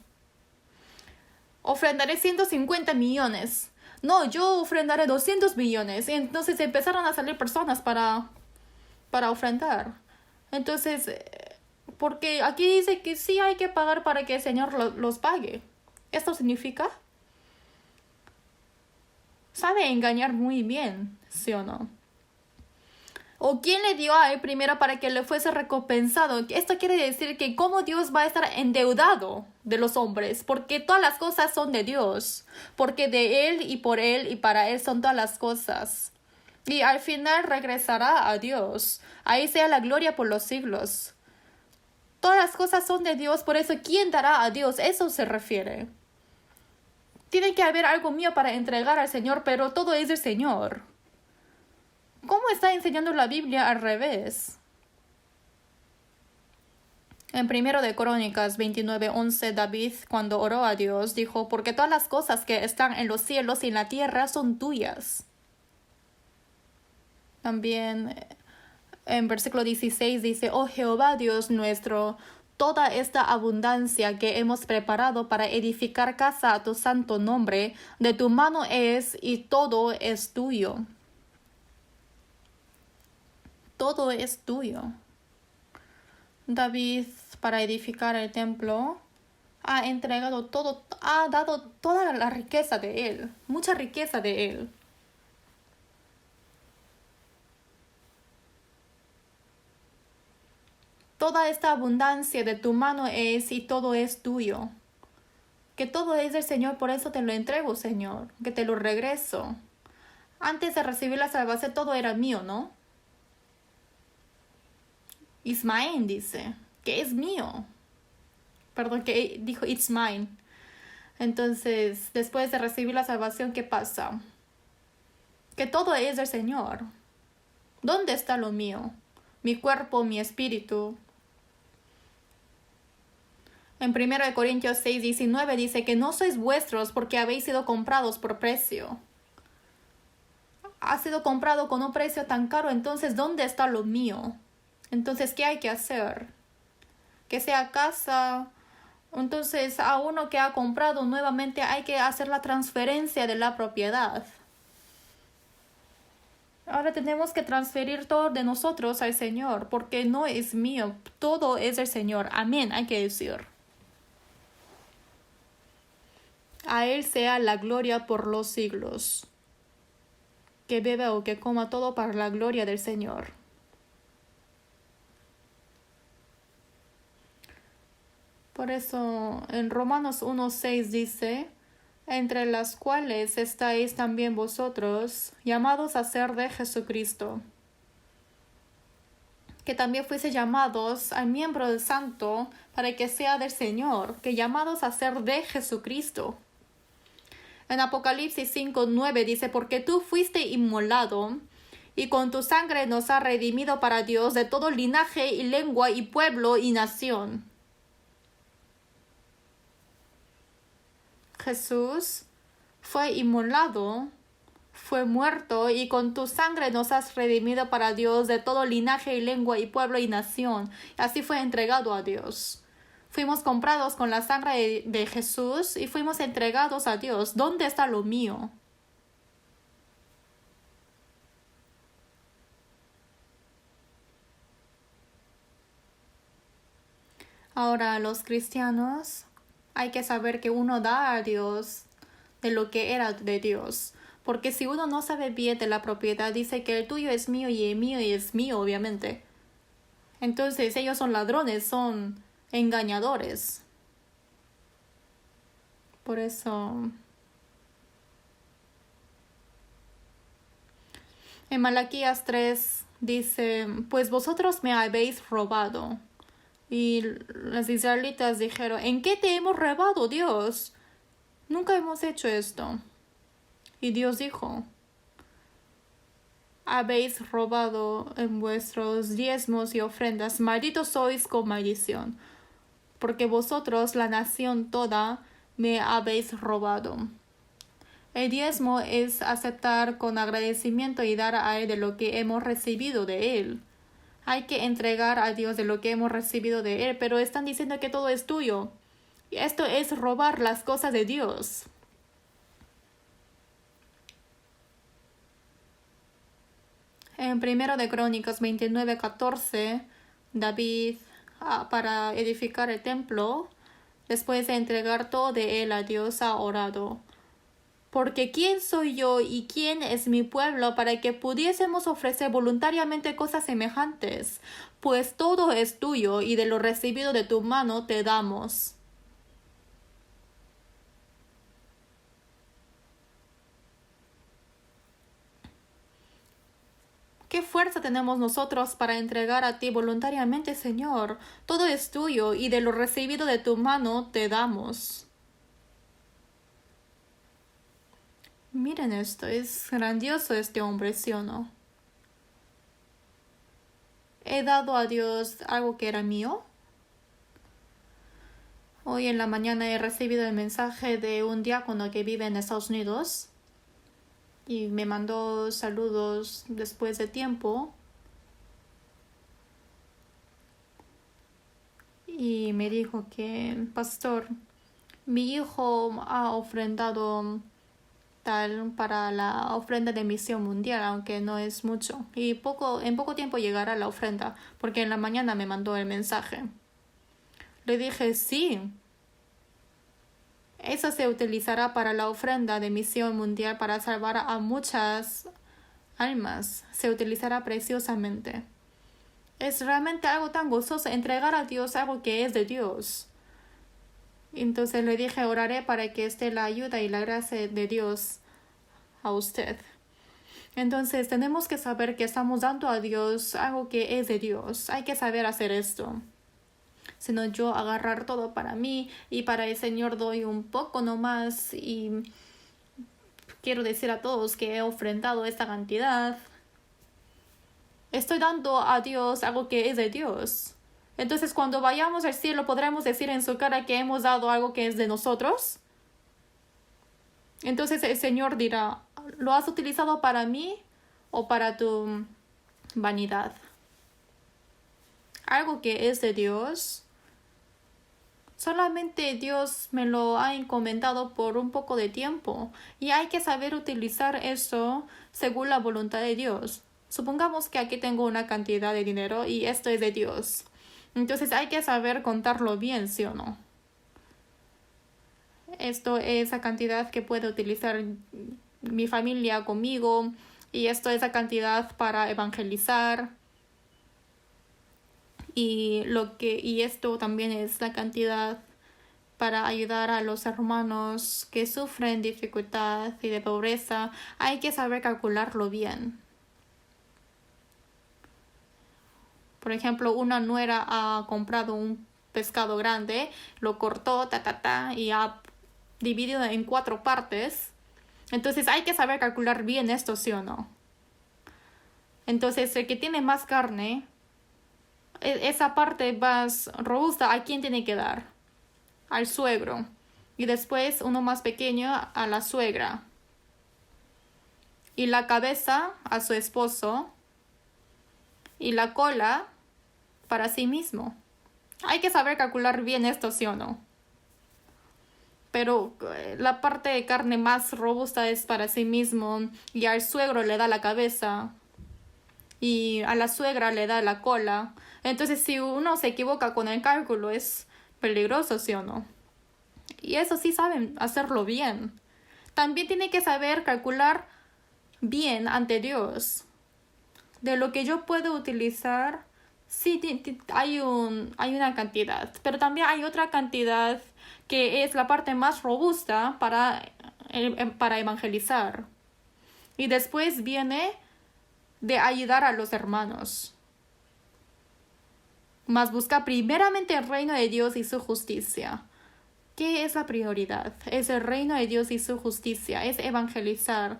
Ofrendaré 150 millones. No, yo ofrendaré 200 millones. Y entonces empezaron a salir personas para ofrendar. Entonces, porque aquí dice que sí hay que pagar para que el Señor los pague. ¿Esto significa? Sabe engañar muy bien, ¿sí o no? ¿O quién le dio a él primero para que le fuese recompensado? Esto quiere decir que cómo Dios va a estar endeudado de los hombres, porque todas las cosas son de Dios, porque de él y por él y para él son todas las cosas. Y al final regresará a Dios. Ahí sea la gloria por los siglos. Todas las cosas son de Dios, por eso ¿quién dará a Dios? Eso se refiere. Tiene que haber algo mío para entregar al Señor, pero todo es del Señor. ¿Cómo está enseñando la Biblia al revés? En 1 de Crónicas 29:11, David, cuando oró a Dios, dijo, porque todas las cosas que están en los cielos y en la tierra son tuyas. También en versículo 16 dice, oh Jehová Dios nuestro, toda esta abundancia que hemos preparado para edificar casa a tu santo nombre, de tu mano es y todo es tuyo. Todo es tuyo. David, para edificar el templo, ha entregado todo, ha dado toda la riqueza de él, mucha riqueza de él. Toda esta abundancia de tu mano es y todo es tuyo. Que todo es del Señor, por eso te lo entrego, Señor, que te lo regreso. Antes de recibir la salvación todo era mío, ¿no? Ismael dice que es mío. Perdón, que dijo it's mine. Entonces, después de recibir la salvación, ¿qué pasa? Que todo es del Señor. ¿Dónde está lo mío? Mi cuerpo, mi espíritu. En 1 Corintios 6:19 dice que no sois vuestros porque habéis sido comprados por precio. Ha sido comprado con un precio tan caro, entonces ¿dónde está lo mío? Entonces, ¿qué hay que hacer? Que sea casa. Entonces, a uno que ha comprado nuevamente hay que hacer la transferencia de la propiedad. Ahora tenemos que transferir todo de nosotros al Señor, porque no es mío, todo es del Señor. Amén, hay que decir. A Él sea la gloria por los siglos. Que beba o que coma todo para la gloria del Señor. Por eso en Romanos 1:6 dice, entre las cuales estáis también vosotros, llamados a ser de Jesucristo, que también fuese llamados al miembro del santo para que sea del Señor, que llamados a ser de Jesucristo. En Apocalipsis 5:9 dice, porque tú fuiste inmolado, y con tu sangre nos has redimido para Dios de todo linaje y lengua y pueblo y nación. Jesús fue inmolado, fue muerto, y con tu sangre nos has redimido para Dios de todo linaje y lengua y pueblo y nación. Y así fue entregado a Dios. Fuimos comprados con la sangre de Jesús y fuimos entregados a Dios. ¿Dónde está lo mío? Ahora, los cristianos, hay que saber que uno da a Dios de lo que era de Dios. Porque si uno no sabe bien de la propiedad, dice que el tuyo es mío y el mío es mío, obviamente. Entonces ellos son ladrones, son engañadores. Por eso, en Malaquías 3 dice, pues vosotros me habéis robado. Y los israelitas dijeron, ¿en qué te hemos robado, Dios? Nunca hemos hecho esto. Y Dios dijo, habéis robado en vuestros diezmos y ofrendas, malditos sois con maldición, porque vosotros, la nación toda, me habéis robado. El diezmo es aceptar con agradecimiento y dar a Él de lo que hemos recibido de Él. Hay que entregar a Dios de lo que hemos recibido de Él, pero están diciendo que todo es tuyo. Y esto es robar las cosas de Dios. En 1 de Crónicas 29:14, David, para edificar el templo, después de entregar todo de él a Dios, ha orado. Porque ¿quién soy yo y quién es mi pueblo para que pudiésemos ofrecer voluntariamente cosas semejantes? Pues todo es tuyo y de lo recibido de tu mano te damos. ¿Qué fuerza tenemos nosotros para entregar a ti voluntariamente, Señor? Todo es tuyo y de lo recibido de tu mano te damos. Miren esto, es grandioso este hombre, ¿sí o no? ¿He dado a Dios algo que era mío? Hoy en la mañana he recibido el mensaje de un diácono que vive en Estados Unidos y me mandó saludos después de tiempo y me dijo que, pastor, mi hijo ha ofrendado tal para la ofrenda de misión mundial, aunque no es mucho, y en poco tiempo llegará la ofrenda, porque en la mañana me mandó el mensaje. Le dije, sí, eso se utilizará para la ofrenda de misión mundial para salvar a muchas almas, se utilizará preciosamente. Es realmente algo tan gozoso entregar a Dios algo que es de Dios. Entonces le dije, oraré para que esté la ayuda y la gracia de Dios a usted. Entonces tenemos que saber que estamos dando a Dios algo que es de Dios. Hay que saber hacer esto. Sino yo agarrar todo para mí y para el Señor doy un poco nomás y quiero decir a todos que he ofrendado esta cantidad. Estoy dando a Dios algo que es de Dios. Entonces cuando vayamos al cielo podremos decir en su cara que hemos dado algo que es de nosotros. Entonces el Señor dirá, ¿lo has utilizado para mí o para tu vanidad? Algo que es de Dios, solamente Dios me lo ha encomendado por un poco de tiempo y hay que saber utilizar eso según la voluntad de Dios. Supongamos que aquí tengo una cantidad de dinero y esto es de Dios. Entonces hay que saber contarlo bien, ¿sí o no? Esto es la cantidad que puede utilizar mi familia conmigo y esto es la cantidad para evangelizar y esto también es la cantidad para ayudar a los hermanos que sufren dificultad y de pobreza. Hay que saber calcularlo bien. Por ejemplo, una nuera ha comprado un pescado grande, lo cortó, y ha dividido en 4 partes. Entonces hay que saber calcular bien esto, ¿sí o no? Entonces el que tiene más carne, esa parte más robusta, ¿a quién tiene que dar? Al suegro. Y después uno más pequeño a la suegra. Y la cabeza a su esposo. Y la cola para sí mismo. Hay que saber calcular bien esto, ¿sí o no? Pero la parte de carne más robusta es para sí mismo. Y al suegro le da la cabeza. Y a la suegra le da la cola. Entonces, si uno se equivoca con el cálculo, es peligroso, ¿sí o no? Y eso sí saben hacerlo bien. También tiene que saber calcular bien ante Dios. De lo que yo puedo utilizar, sí hay una cantidad. Pero también hay otra cantidad que es la parte más robusta para evangelizar. Y después viene de ayudar a los hermanos. Mas busca primeramente el reino de Dios y su justicia. ¿Qué es la prioridad? Es el reino de Dios y su justicia. Es evangelizar.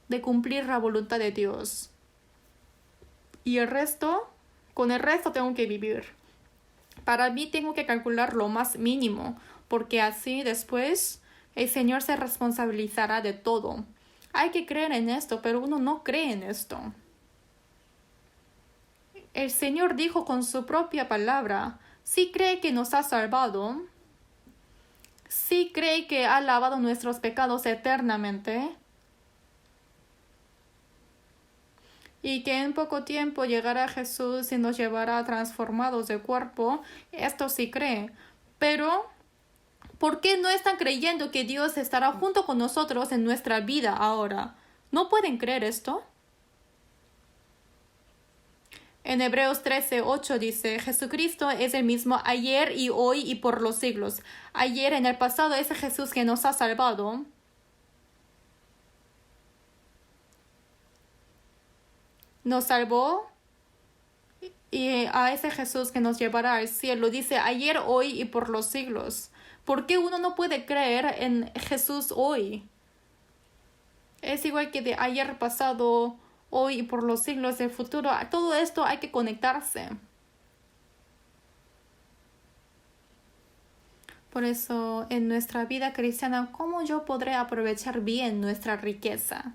De cumplir la voluntad de Dios. Y el resto, con el resto tengo que vivir. Para mí tengo que calcular lo más mínimo. Porque así después el Señor se responsabilizará de todo. Hay que creer en esto, pero uno no cree en esto. El Señor dijo con su propia palabra, si cree que nos ha salvado, si cree que ha lavado nuestros pecados eternamente, y que en poco tiempo llegará Jesús y nos llevará transformados de cuerpo, esto sí cree. Pero, ¿por qué no están creyendo que Dios estará junto con nosotros en nuestra vida ahora? ¿No pueden creer esto? En Hebreos 13:8 dice, Jesucristo es el mismo ayer y hoy y por los siglos. Ayer en el pasado es Jesús que nos ha salvado. Nos salvó y a ese Jesús que nos llevará al cielo. Dice ayer, hoy y por los siglos. ¿Por qué uno no puede creer en Jesús hoy? Es igual que de ayer pasado, hoy y por los siglos del futuro. Todo esto hay que conectarse. Por eso, en nuestra vida cristiana, ¿cómo yo podré aprovechar bien nuestra riqueza?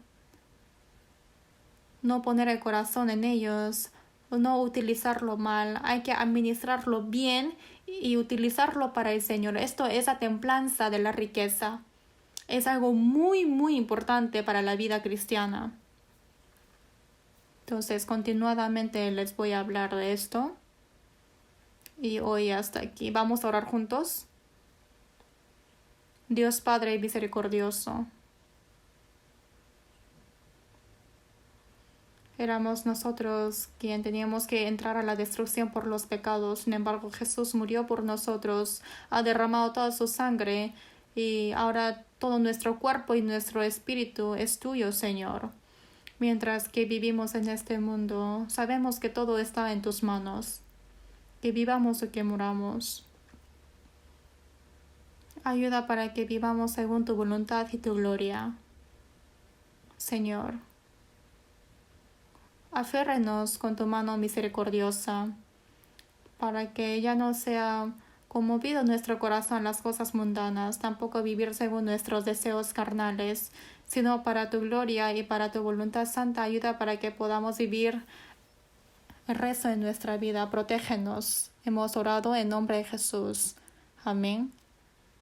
No poner el corazón en ellos, no utilizarlo mal. Hay que administrarlo bien y utilizarlo para el Señor. Esto es la templanza de la riqueza. Es algo muy, muy importante para la vida cristiana. Entonces, continuadamente les voy a hablar de esto. Y hoy hasta aquí. Vamos a orar juntos. Dios Padre misericordioso, éramos nosotros quien teníamos que entrar a la destrucción por los pecados. Sin embargo, Jesús murió por nosotros, ha derramado toda su sangre y ahora todo nuestro cuerpo y nuestro espíritu es tuyo, Señor. Mientras que vivimos en este mundo, sabemos que todo está en tus manos, que vivamos o que muramos. Ayuda para que vivamos según tu voluntad y tu gloria, Señor. Aférrenos con tu mano misericordiosa, para que ya no sea conmovido nuestro corazón las cosas mundanas, tampoco vivir según nuestros deseos carnales, sino para tu gloria y para tu voluntad santa. Ayuda para que podamos vivir el resto de nuestra vida. Protégenos. Hemos orado en nombre de Jesús. Amén.